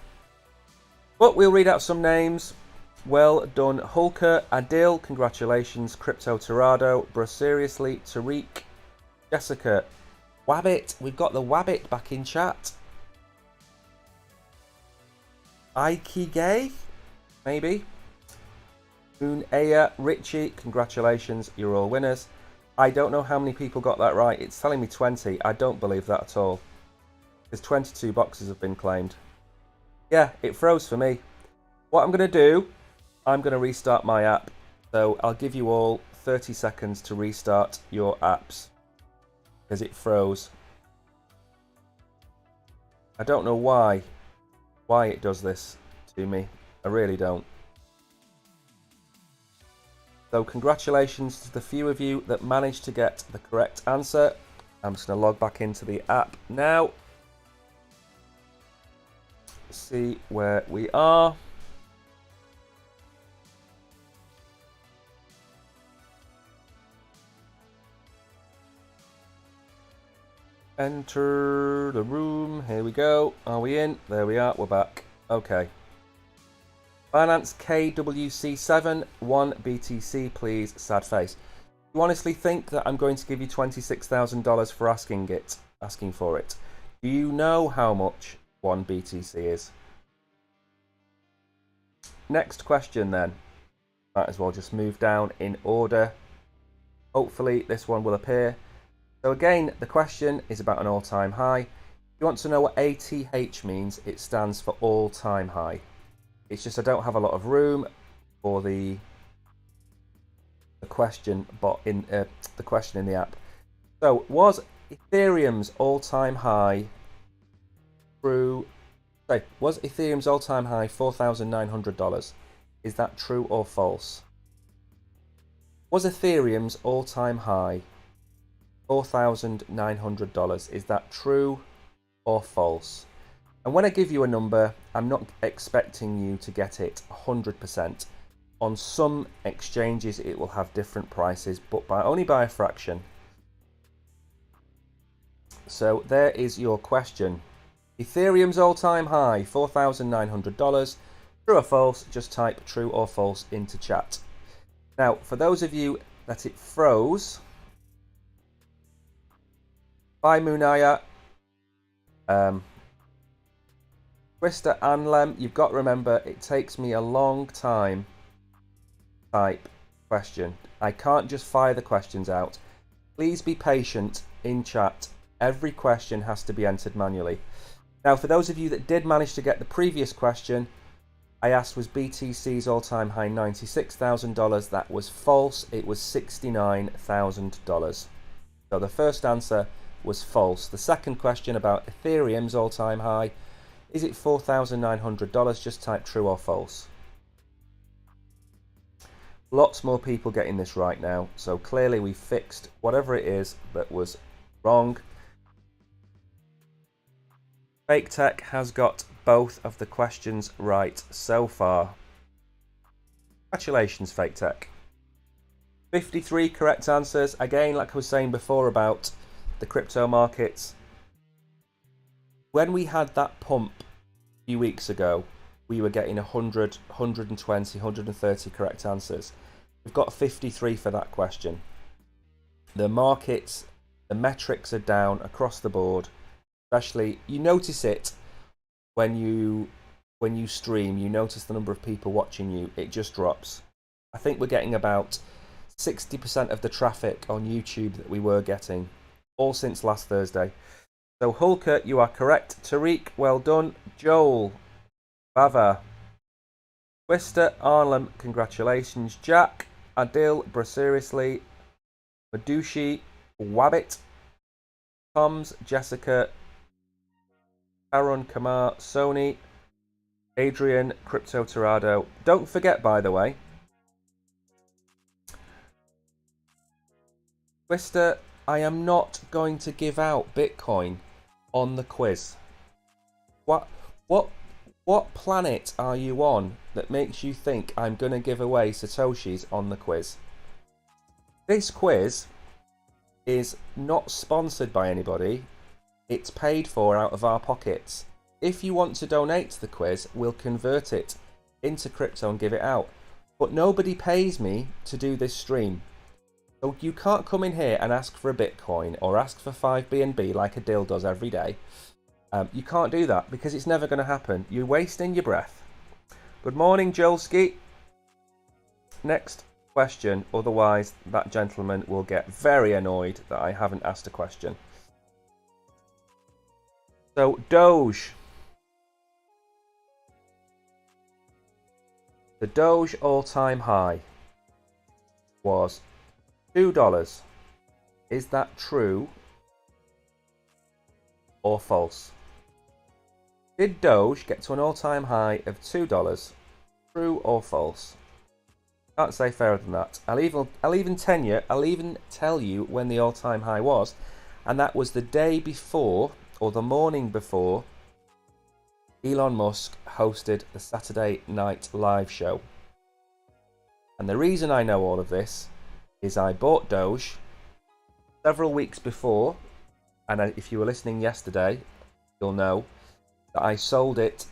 But we'll read out some names. Well done, Hulker. Adil, congratulations. Crypto Torado, Bro Seriously, Tariq, Jessica, Wabbit. We've got the Wabbit back in chat. Aikigay, maybe. Moon Aya, Richie, congratulations. You're all winners. I don't know how many people got that right. It's telling me 20. I don't believe that at all. Because 22 boxes have been claimed. Yeah, it froze for me. What I'm going to do, I'm going to restart my app. So I'll give you all 30 seconds to restart your apps. Because it froze. I don't know why it does this to me. I really don't. So congratulations to the few of you that managed to get the correct answer. I'm just going to log back into the app now. see where we are. Enter the room. Here we go. Are we in? There we are. We're back. Okay. Binance KWC7, 1 BTC, please. Sad face. You honestly think that I'm going to give you $26,000 for asking for it? Do you know how much 1 BTC is? Next question then. Might as well just move down in order. Hopefully this one will appear. So again, the question is about an all-time high. If you want to know what ATH means, it stands for all-time high. It's just I don't have a lot of room for the question, but in the question in the app. So was Ethereum's all-time high was Ethereum's all-time high $4,900? Is that true or false? Was Ethereum's all-time high $4,900? Is that true or false? And when I give you a number, I'm not expecting you to get it 100%. On some exchanges, it will have different prices, but only by a fraction. So there is your question. Ethereum's all-time high, $4,900. True or false? Just type true or false into chat. Now, for those of you that it froze, bye Munaya. Twister Anlem, you've got to remember, it takes me a long time to type question. I can't just fire the questions out. Please be patient in chat. Every question has to be entered manually. Now, for those of you that did manage to get the previous question, I asked, was BTC's all-time high $96,000? That was false. It was $69,000. So the first answer was false. The second question about Ethereum's all-time high, is it $4,900? Just type true or false. Lots more people getting this right now, so clearly we fixed whatever it is that was wrong. Fake Tech has got both of the questions right so far. Congratulations, Fake Tech. 53 correct answers. Again, like I was saying before about the crypto markets, when we had that pump a few weeks ago, we were getting 100, 120, 130 correct answers. We've got 53 for that question. The markets, the metrics are down across the board. Especially, you notice it when you stream. You notice the number of people watching you. It just drops. I think we're getting about 60% of the traffic on YouTube that we were getting, all since last Thursday. So Hulker, you are correct. Tariq, well done. Joel, Bava, Twister, Arlem, congratulations. Jack, Adil, Braseriously, Madushi, Wabbit, Toms, Jessica, Aaron, Kamar, Sony, Adrian, Crypto Torado. Don't forget, by the way, Twister, I am not going to give out Bitcoin on the quiz. What planet are you on that makes you think I'm going to give away Satoshis on the quiz? This quiz is not sponsored by anybody. It's paid for out of our pockets. If you want to donate to the quiz, we'll convert it into crypto and give it out. But nobody pays me to do this stream. So you can't come in here and ask for a Bitcoin or ask for 5 BNB like Adil does every day. You can't do that because it's never going to happen. You're wasting your breath. Good morning, Jolski. Next question. Otherwise, that gentleman will get very annoyed that I haven't asked a question. So, Doge. The Doge all-time high was $2. Is that true or false? Did Doge get to an all-time high of $2? True or false? Can't say fairer than that. I'll even tell you when the all-time high was, and that was the day before or the morning before Elon Musk hosted the Saturday Night Live show. And the reason I know all of this is I bought Doge several weeks before, and if you were listening yesterday, you'll know that I sold it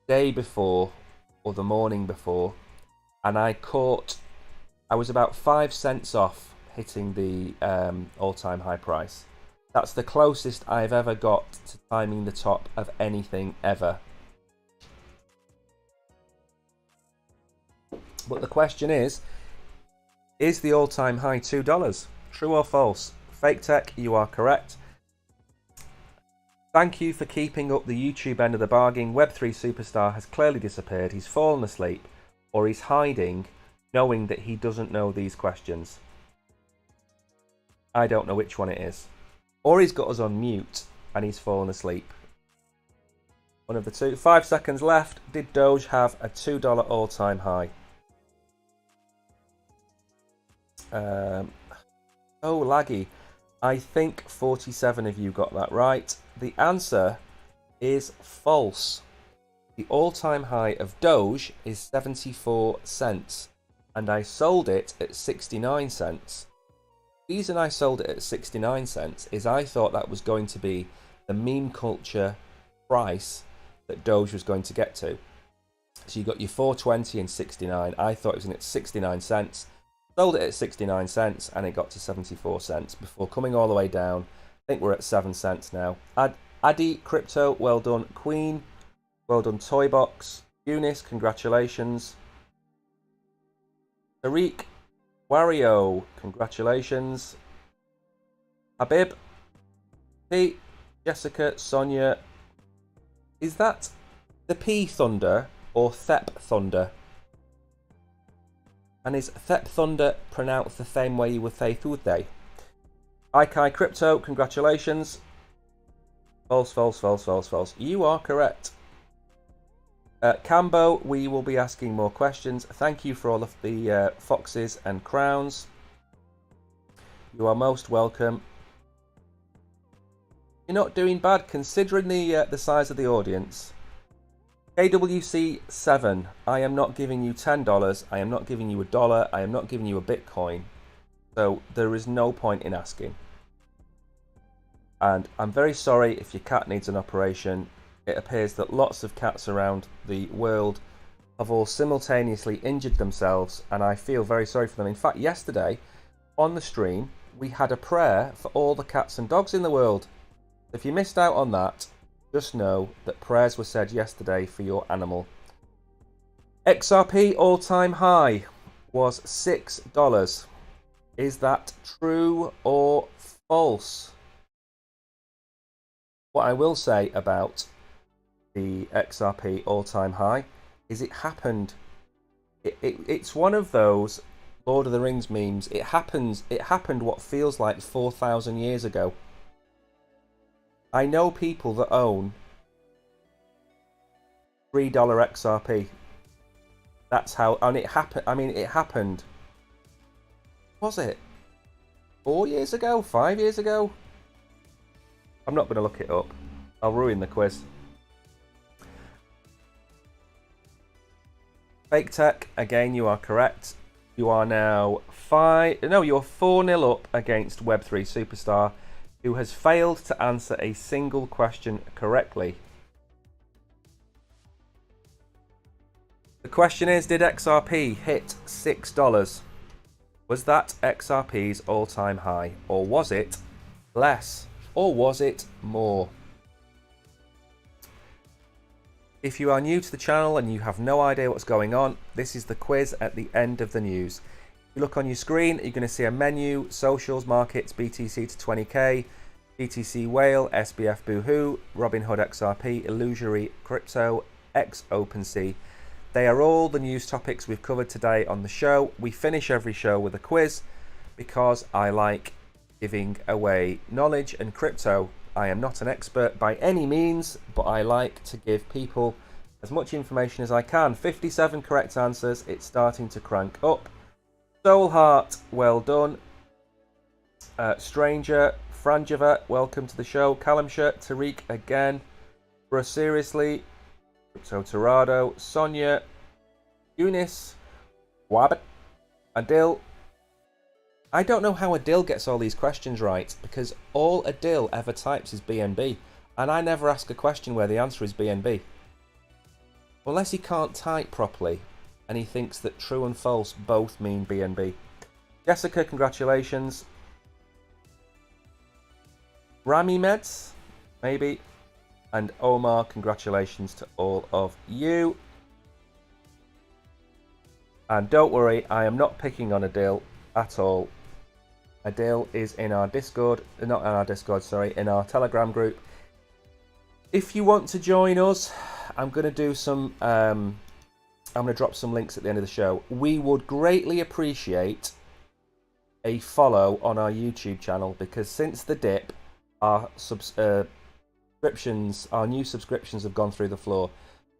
the day before or the morning before, and I was about 5 cents off hitting the all-time high price. That's the closest I've ever got to timing the top of anything ever. But the question is the all-time high $2? True or false? Fake Tech, you are correct. Thank you for keeping up the YouTube end of the bargain. Web3 superstar has clearly disappeared. He's fallen asleep, or he's hiding, knowing that he doesn't know these questions. I don't know which one it is. Or he's got us on mute and he's fallen asleep. One of the two. 5 seconds left. Did Doge have a $2 all-time high? Oh, laggy. I think 47 of you got that right. The answer is false. The all-time high of Doge is 74 cents, and I sold it at 69 cents. The reason I sold it at 69 cents is I thought that was going to be the meme culture price that Doge was going to get to. So you got your 420 and 69. I thought it was at 69 cents. Sold it at 69 cents and it got to 74 cents before coming all the way down. I think we're at 7 cents now. Addy Crypto, well done. Queen, well done. Toybox, Eunice, congratulations. Tariq, Wario, congratulations. Habib, Pete, Jessica, Sonia. Is that the P Thunder or Thep Thunder? And is Thep Thunder pronounced the same way you would say Thursday? Ikai Crypto, congratulations. False, false, false, false, false. You are correct. Cambo, we will be asking more questions. Thank you for all of the foxes and crowns. You are most welcome. You're not doing bad considering the size of the audience. KWC7, I am not giving you $10, I am not giving you $1, I am not giving you a Bitcoin. So there is no point in asking. And I'm very sorry if your cat needs an operation. It appears that lots of cats around the world have all simultaneously injured themselves, and I feel very sorry for them. In fact, yesterday on the stream, we had a prayer for all the cats and dogs in the world. If you missed out on that, just know that prayers were said yesterday for your animal. XRP all-time high was $6. Is that true or false? What I will say about the XRP all-time high is it happened. It's one of those Lord of the Rings memes. It happened what feels like 4,000 years ago. I know people that own $3 XRP. That's how, and it happened. I mean, it happened. Was it 4 years ago? 5 years ago? I'm not going to look it up. I'll ruin the quiz. Fake Tech, again, you are correct. You are now you're 4-0 up against Web3 Superstar, who has failed to answer a single question correctly. The question is, did XRP hit $6? Was that XRP's all-time high? Or was it less? Or was it more? If you are new to the channel and you have no idea what's going on, this is the quiz at the end of the news. If you look on your screen, you're going to see a menu: socials, markets, BTC to 20k, BTC Whale, SBF Boohoo, Robinhood XRP, Illusory Crypto, X OpenSea. They are all the news topics we've covered today on the show. We finish every show with a quiz because I like giving away knowledge and crypto. I am not an expert by any means, but I like to give people as much information as I can. 57 correct answers. It's starting to crank up. Soulheart, well done. Stranger, Franjava, welcome to the show. Callumshire, Tariq again. Bro, seriously, So Torado, Sonia, Eunice, Wabbit, Adil. I don't know how Adil gets all these questions right, because all Adil ever types is BNB, and I never ask a question where the answer is BNB. Unless he can't type properly, and he thinks that true and false both mean BNB. Jessica, congratulations. Rami Meds, maybe. And Omar, congratulations to all of you. And don't worry, I am not picking on Adil at all. Adil is in our Discord, not in our Discord, sorry, in our Telegram group. If you want to join us, I'm going to do some, I'm going to drop some links at the end of the show. We would greatly appreciate a follow on our YouTube channel, because since the dip, our subscriptions, our new subscriptions have gone through the floor.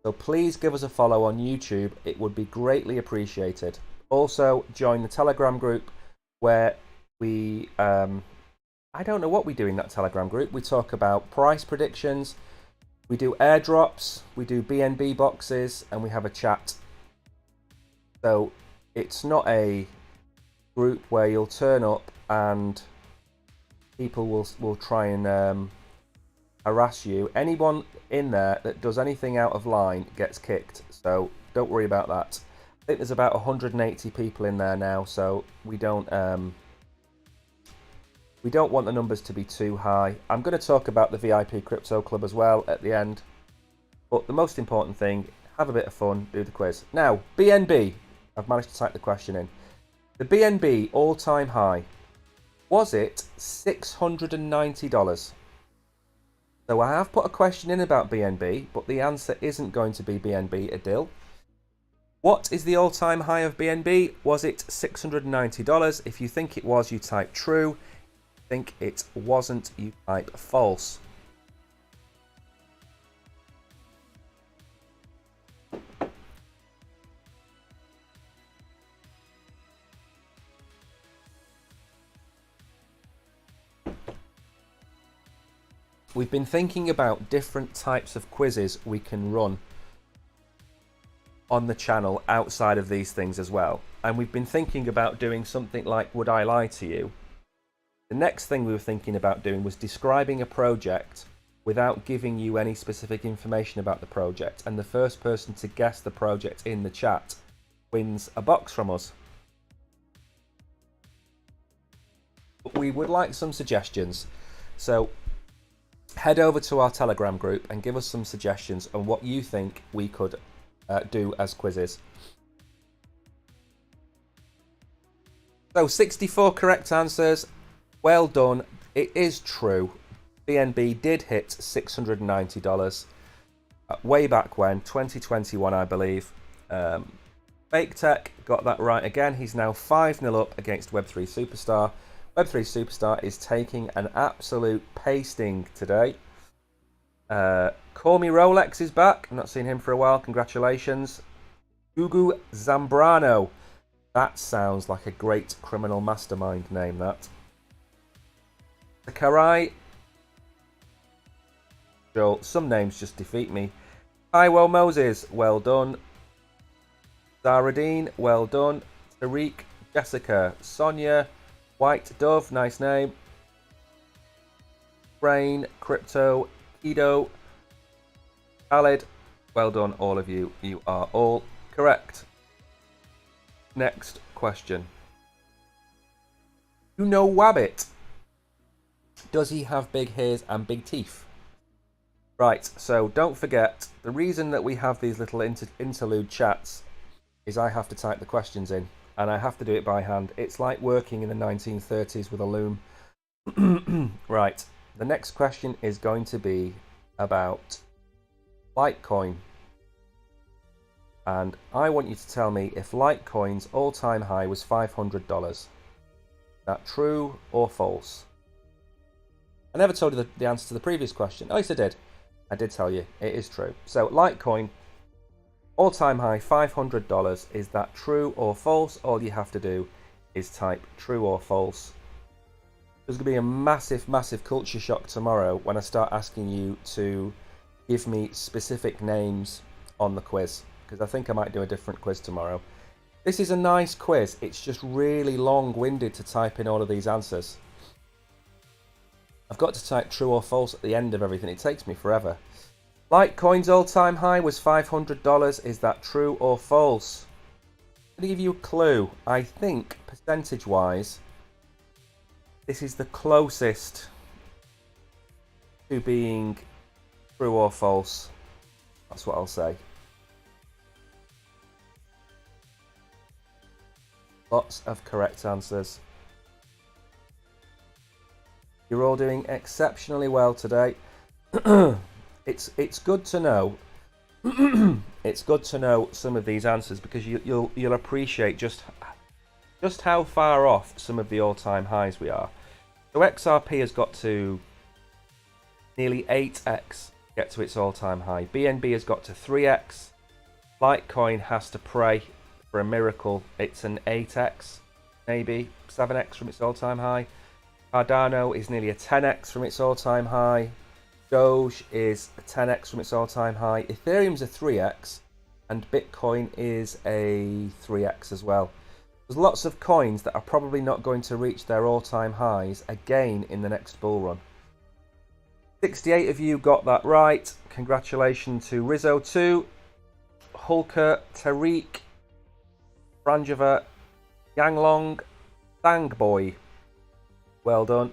So please give us a follow on YouTube. It would be greatly appreciated. Also, join the Telegram group where we, I don't know what we do in that Telegram group. We talk about price predictions, we do airdrops, we do BNB boxes, and we have a chat. So it's not a group where you'll turn up and people will try and harass you. Anyone in there that does anything out of line gets kicked, so don't worry about that. I think there's about 180 people in there now, so we don't want the numbers to be too high. I'm going to talk about the VIP Crypto Club as well at the end, but the most important thing, have a bit of fun, do the quiz. Now, BNB, I've managed to type the question in. The BNB all-time high, was it $690? So I have put a question in about BNB, but the answer isn't going to be BNB, Adil. What is the all-time high of BNB? Was it $690? If you think it was, you type true. If you think it wasn't, you type false. We've been thinking about different types of quizzes we can run on the channel outside of these things as well. And we've been thinking about doing something like Would I Lie to You? The next thing we were thinking about doing was describing a project without giving you any specific information about the project. And the first person to guess the project in the chat wins a box from us. But we would like some suggestions. So head over to our Telegram group and give us some suggestions on what you think we could do as quizzes. So 64 correct answers. Well done. It is true. BNB did hit $690 way back when, 2021, I believe. Fake Tech got that right again. He's now 5-0 up against Web3 Superstar. Web3 Superstar is taking an absolute pasting today. Call Me Rolex is back. I've not seen him for a while. Congratulations. Gugu Zambrano. That sounds like a great criminal mastermind name, that. Sakurai. Joel, some names just defeat me. Taiwo Moses, well done. Zaradine, well done. Tariq, Jessica, Sonia, White Dove, nice name. Brain, Crypto, Kido, Khalid, well done all of you. You are all correct. Next question. You know Wabbit. Does he have big ears and big teeth? Right, so don't forget, the reason that we have these little interlude chats is I have to type the questions in, and I have to do it by hand. It's like working in the 1930s with a loom. Right, the next question is going to be about Litecoin. And I want you to tell me if Litecoin's all-time high was $500. Is that true or false? I never told you the answer to the previous question. Oh, yes, I did. I did tell you. It is true. So, Litecoin, all-time high, $500. Is that true or false? All you have to do is type true or false. There's going to be a massive, massive culture shock tomorrow when I start asking you to give me specific names on the quiz, because I think I might do a different quiz tomorrow. This is a nice quiz. It's just really long-winded to type in all of these answers. I've got to type true or false at the end of everything. It takes me forever. Litecoin's all-time high was $500. Is that true or false? I'm going to give you a clue. I think, percentage-wise, this is the closest to being true or false. That's what I'll say. Lots of correct answers. You're all doing exceptionally well today. It's good to know. It's good to know some of these answers, because you'll appreciate just how far off some of the all-time highs we are. So XRP has got to nearly 8x get to its all-time high. BNB has got to 3x. Litecoin has to pray for a miracle. It's an 8x, maybe 7x from its all-time high. Cardano is nearly a 10x from its all-time high. Doge is a 10x from its all-time high. Ethereum's a 3x, and Bitcoin is a 3x as well. There's lots of coins that are probably not going to reach their all-time highs again in the next bull run. 68 of you got that right. Congratulations to Rizzo2, Hulker, Tariq, Franjava, Yanglong, Thangboy. Well done.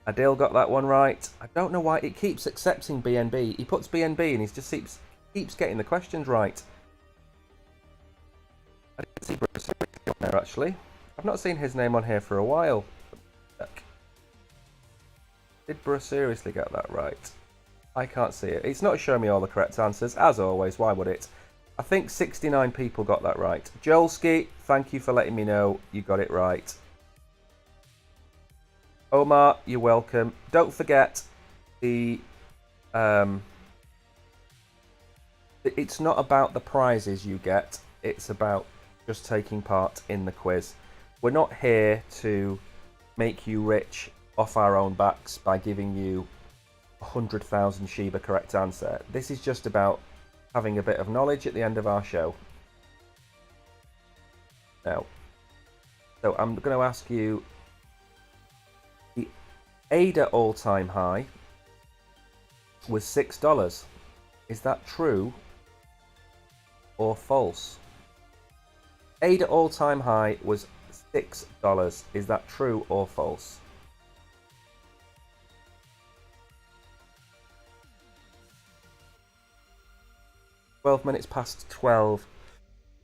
Adil got that one right. I don't know why it keeps accepting BNB. He puts BNB and he just keeps getting the questions right. I didn't see Bruce on there actually. I've not seen his name on here for a while. Did Bruce seriously get that right? I can't see it. It's not showing me all the correct answers. As always, why would it? I think 69 people got that right. Jolski, thank you for letting me know you got it right. Omar, you're welcome. Don't forget it's not about the prizes you get. It's about just taking part in the quiz. We're not here to make you rich off our own backs by giving you 100,000 Shiba correct answer. This is just about having a bit of knowledge at the end of our show. Now, so I'm going to ask you, the ADA all-time high was $6. Is that true or false? ADA all-time high was $6. Is that true or false? "12 minutes past 12.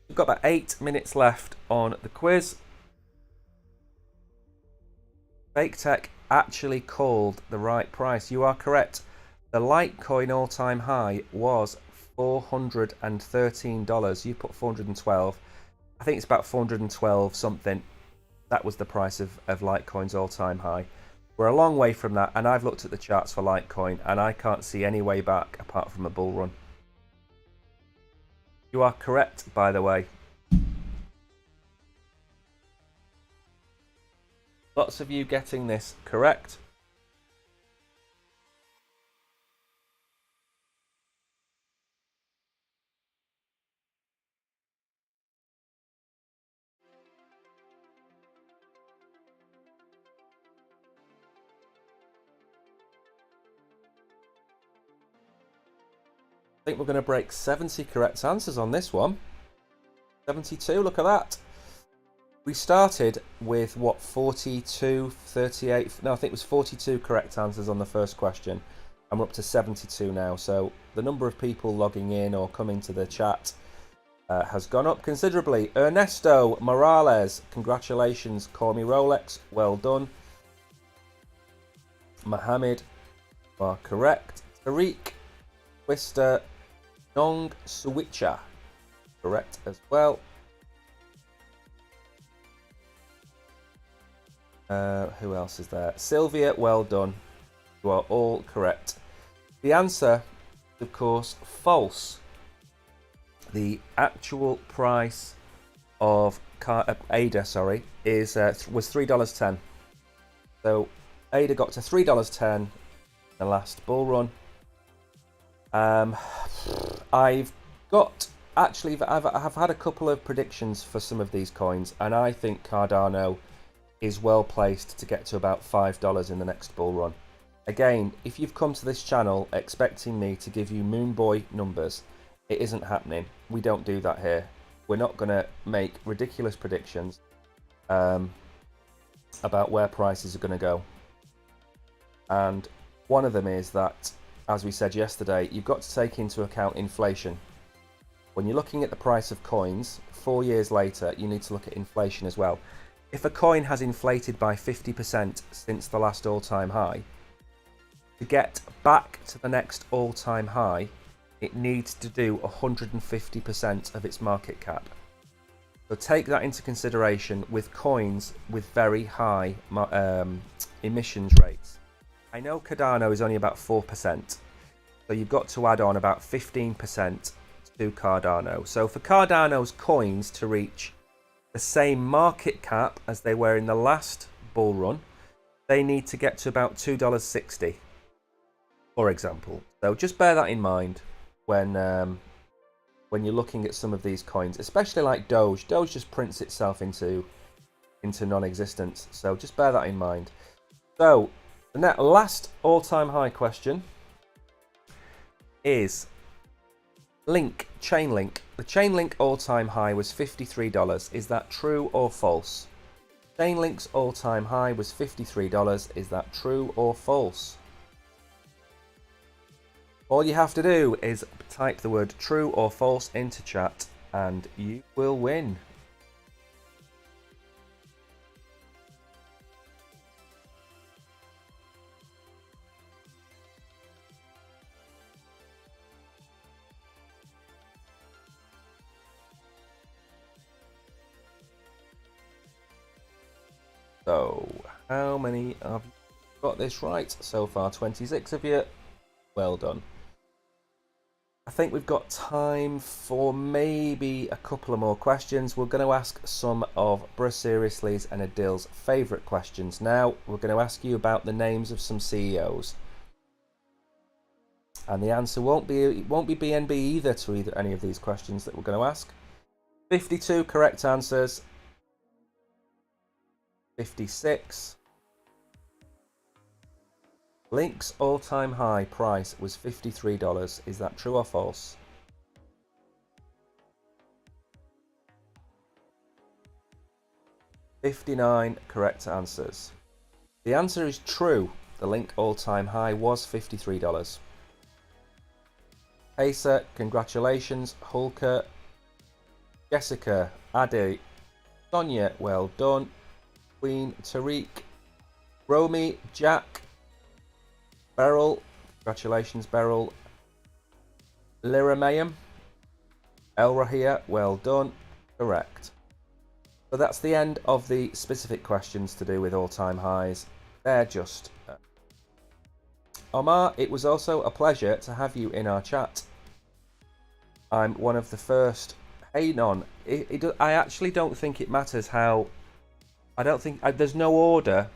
We've got about 8 minutes left on the quiz. Fake Tech actually called the right price. You are correct. The Litecoin all-time high was $413. You put 412. I think it's about 412 something. That was the price of Litecoin's all-time high. We're a long way from that, and I've looked at the charts for Litecoin, and I can't see any way back apart from a bull run. You are correct, by the way. Lots of you getting this correct. I think we're going to break 70 correct answers on this one. 72, look at that. We started with, what, 42, 38? No, I think it was 42 correct answers on the first question. And we're up to 72 now. So the number of people logging in or coming to the chat has gone up considerably. Ernesto Morales, congratulations. Call me Rolex, well done. Mohammed, you are correct. Tariq, Twister, Nong Switcher, correct as well. Who else is there? Sylvia, well done. You are all correct. The answer, of course, false. The actual price of ADA, is was $3.10. So ADA got to $3.10 in the last bull run. I've got actually I've had a couple of predictions for some of these coins, and I think Cardano is well placed to get to about $5 in the next bull run. Again, if you've come to this channel expecting me to give you moon boy numbers, it isn't happening. We don't do that here. We're not going to make ridiculous predictions about where prices are going to go. And one of them is that, as we said yesterday, you've got to take into account inflation. When you're looking at the price of coins, 4 years later, you need to look at inflation as well. If a coin has inflated by 50% since the last all-time high, to get back to the next all-time high, it needs to do 150% of its market cap. So take that into consideration with coins with very high emissions rates. I know Cardano is only about 4%, so you've got to add on about 15% to Cardano. So for Cardano's coins to reach the same market cap as they were in the last bull run, they need to get to about $2.60, for example. So just bear that in mind when you're looking at some of these coins, especially like Doge. Doge just prints itself into non-existence. So just bear that in mind. So the last all-time high question is Chainlink. The Chainlink all-time high was $53. Is that true or false? Chainlink's all-time high was $53. Is that true or false? All you have to do is type the word true or false into chat and you will win. So, how many have you got this right so far? 26 of you. Well done. I think we've got time for maybe a couple of more questions. We're going to ask some of Bruce Seriously's and Adil's favourite questions now. We're going to ask you about the names of some CEOs. And the answer won't be BNB either to any of these questions that we're going to ask. 52 correct answers. 56. Link's all-time high price was $53. Is that true or false? $59 correct answers. The answer is true. The Link all-time high was $53. Pacer, congratulations. Hulker, Jessica, Adi, Sonia, well done. Queen, Tariq, Romy, Jack, Beryl, congratulations Beryl. Lyra Mayhem, El Rahia, well done, correct. So that's the end of the specific questions to do with all-time highs. They're just... Omar, it was also a pleasure to have you in our chat. I'm one of the first... Hey, Non, I actually don't think it matters how... I don't think... there's no order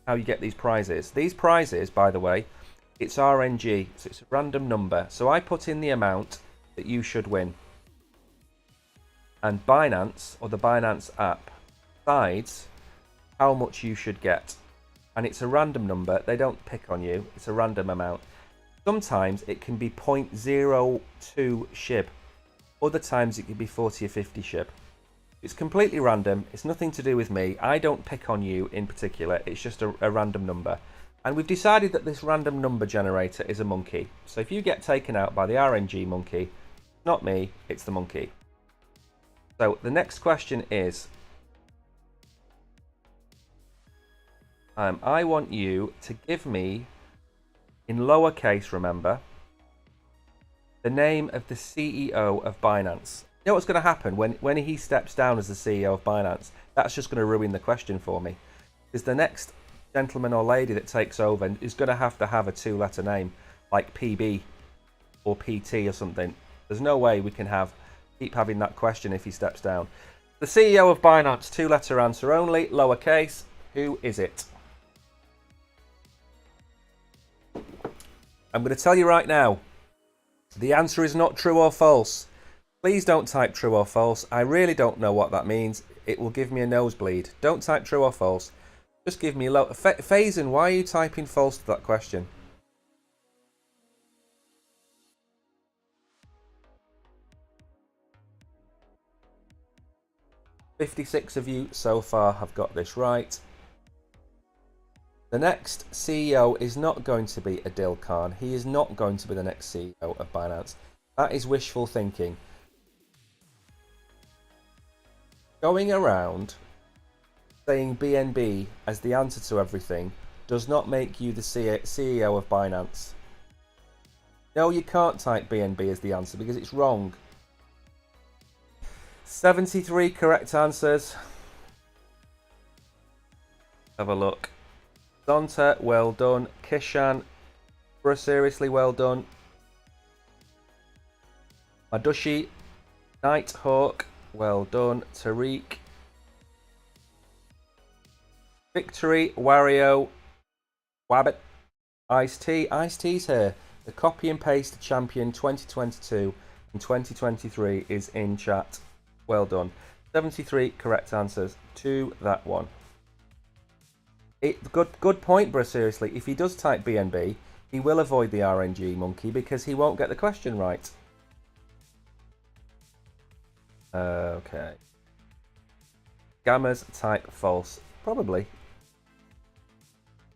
how you get these prizes. These prizes, by the way, it's RNG, so it's a random number. So I put in the amount that you should win. And Binance, or the Binance app, decides how much you should get. And it's a random number. They don't pick on you. It's a random amount. Sometimes it can be 0.02 SHIB. Other times it can be 40 or 50 SHIB. It's completely random. It's nothing to do with me. I don't pick on you in particular. It's just a random number. And we've decided that this random number generator is a monkey. So if you get taken out by the RNG monkey, not me, it's the monkey. So the next question is, I want you to give me, in lowercase remember, the name of the CEO of Binance. You know what's going to happen when he steps down as the CEO of Binance? That's just going to ruin the question for me. Because the next gentleman or lady that takes over is going to have a two-letter name, like PB or PT or something. There's no way we can keep having that question if he steps down. The CEO of Binance, two-letter answer only, lowercase. Who is it? I'm going to tell you right now. The answer is not true or false. Please don't type true or false. I really don't know what that means. It will give me a nosebleed. Don't type true or false. Just give me a low. Faison, why are you typing false to that question? "56 of you so far have got this right. The next CEO is not going to be Adil Khan. He is not going to be the next CEO of Binance. That is wishful thinking. Going around saying BNB as the answer to everything does not make you the CEO of Binance. No, you can't type BNB as the answer because it's wrong. 73 correct answers. Have a look. Zonta, well done. Kishan, bro, seriously, well done. Madushi, Nighthawk, well done. Tariq, Victory, Wario, Wabbit, Ice-T. Ice-T's here. The copy and paste champion 2022 and 2023 is in chat. Well done. 73 correct answers to that one. Good point, bro. Seriously, if he does type BNB, he will avoid the RNG monkey because he won't get the question right. Okay. Gammas type false. Probably.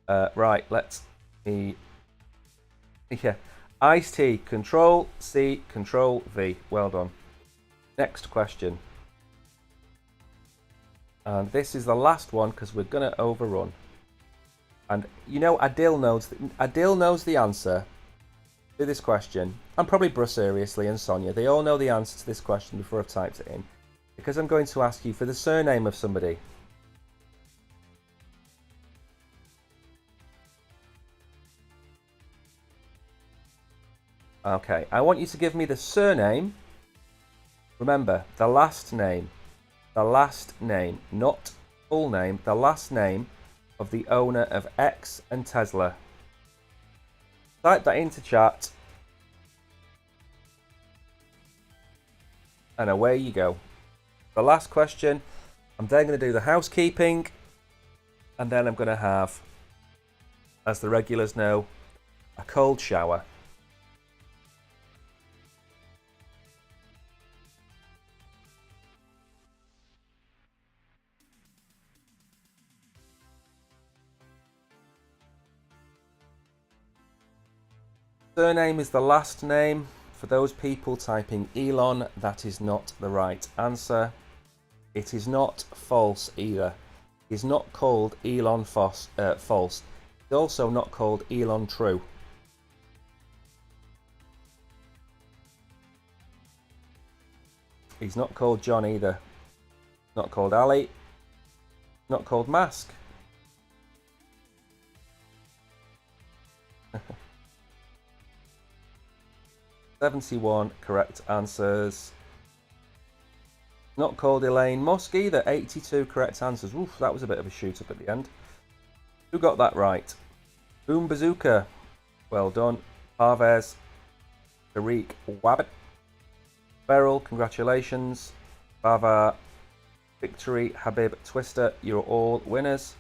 Right, let's see. Yeah. Ice-T, Control C, Control V. Well done. Next question. And this is the last one because we're going to overrun. And you know, Adil knows the answer to this question. And probably Bruce, seriously, and Sonia. They all know the answer to this question before I've typed it in. Because I'm going to ask you for the surname of somebody. Okay, I want you to give me the surname. Remember, the last name. The last name, not full name. The last name of the owner of X and Tesla. Type that into chat. And away you go. The last question. I'm then going to do the housekeeping. And then I'm going to have, as the regulars know, a cold shower. Surname is the last name. For those people typing Elon, that is not the right answer. It is not false either. He's not called Elon false. He's also not called Elon True. He's not called John either. Not called Ali. Not called Mask. 71 correct answers. Not called Elaine Musk either. 82 correct answers. Oof, that was a bit of a shoot up at the end. Who got that right? Boom Bazooka. Well done. Parvez. Tariq Wabbit. Beryl, congratulations. Bava. Victory. Habib Twister. You're all winners.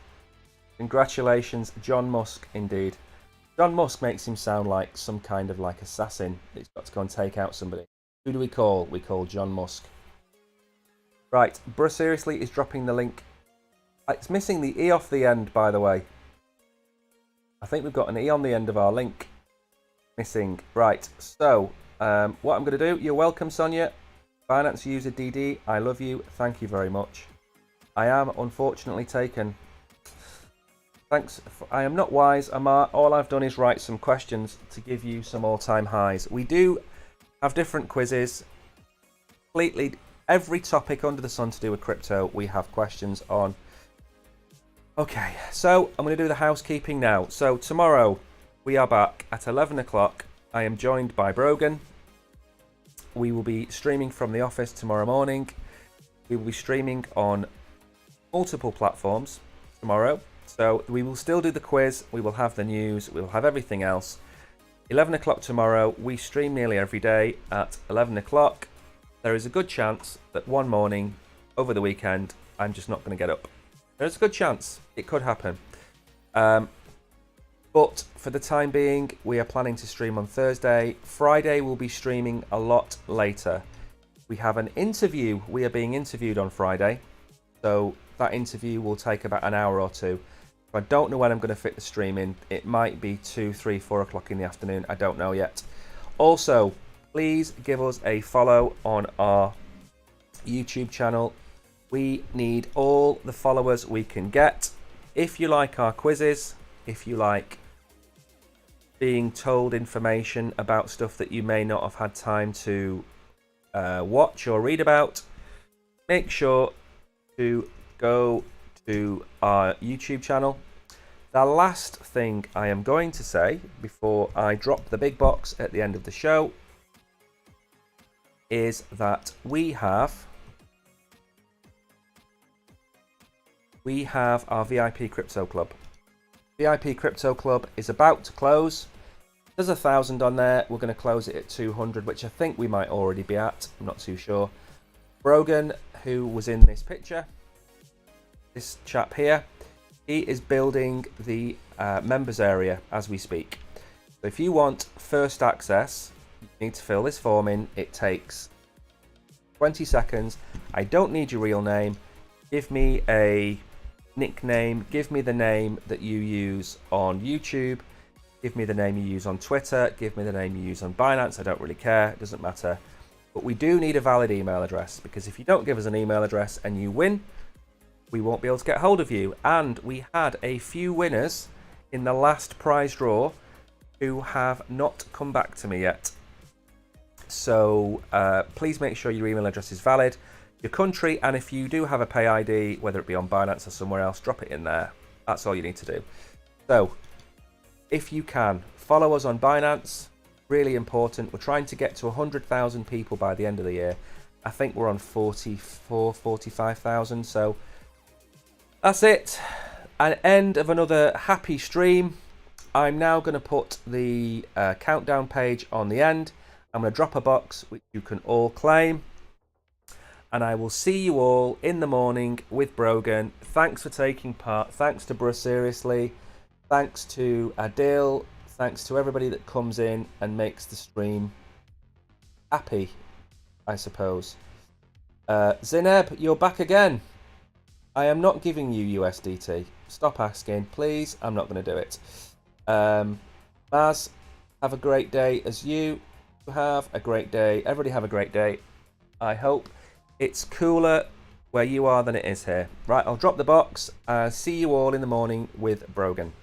Congratulations, John Musk, indeed. John Musk makes him sound like some kind of like assassin that's got to go and take out somebody. Who do we call? We call John Musk. Right, Bro Seriously is dropping the link. It's missing the E off the end, by the way. I think we've got an E on the end of our link. Missing. Right, so what I'm going to do, you're welcome, Sonia. Binance user DD, I love you. Thank you very much. I am unfortunately taken. Thanks. I am not wise, Amar. All I've done is write some questions to give you some all-time highs. We do have different quizzes. Completely every topic under the sun to do with crypto, we have questions on. Okay, so I'm going to do the housekeeping now. So tomorrow we are back at 11 o'clock. I am joined by Brogan. We will be streaming from the office tomorrow morning. We will be streaming on multiple platforms tomorrow. So we will still do the quiz, we will have the news, we will have everything else. 11 o'clock tomorrow. We stream nearly every day at 11 o'clock. There is a good chance that one morning over the weekend, I'm just not going to get up. There's a good chance. It could happen. But for the time being, we are planning to stream on Thursday. Friday, we'll be streaming a lot later. We have an interview. We are being interviewed on Friday. So that interview will take about an hour or two. I don't know when I'm going to fit the stream in. It might be 2, 3, 4 o'clock in the afternoon. I don't know yet. Also, please give us a follow on our YouTube channel. We need all the followers we can get. If you like our quizzes, if you like being told information about stuff that you may not have had time to watch or read about, make sure to go to our YouTube channel. The last thing I am going to say before I drop the big box at the end of the show is that we have our VIP Crypto Club. VIP Crypto Club is about to close. There's 1,000 on there. We're going to close it at 200, which I think we might already be at. I'm not too sure. Brogan, who was in this picture, this chap here, he is building the members area as we speak. So if you want first access, you need to fill this form in. It takes 20 seconds. I don't need your real name. Give me a nickname. Give me the name that you use on YouTube. Give me the name you use on Twitter. Give me the name you use on Binance. I don't really care. It doesn't matter. But we do need a valid email address, because if you don't give us an email address and you win, we won't be able to get hold of you. And we had a few winners in the last prize draw who have not come back to me yet. So please make sure your email address is valid, your country, and if you do have a pay ID, whether it be on Binance or somewhere else, drop it in there. That's all you need to do. So if you can, follow us on Binance. Really important. We're trying to get to 100,000 people by the end of the year. I think we're on 45,000. So that's it. An end of another happy stream. I'm now going to put the countdown page on the end. I'm going to drop a box which you can all claim. And I will see you all in the morning with Brogan. Thanks for taking part. Thanks to Bruce Seriously. Thanks to Adil. Thanks to everybody that comes in and makes the stream happy, I suppose. Zineb, you're back again. I am not giving you USDT. Stop asking, please. I'm not going to do it. Maz, have a great day as you have a great day. Everybody have a great day. I hope it's cooler where you are than it is here. Right, I'll drop the box. See you all in the morning with Brogan.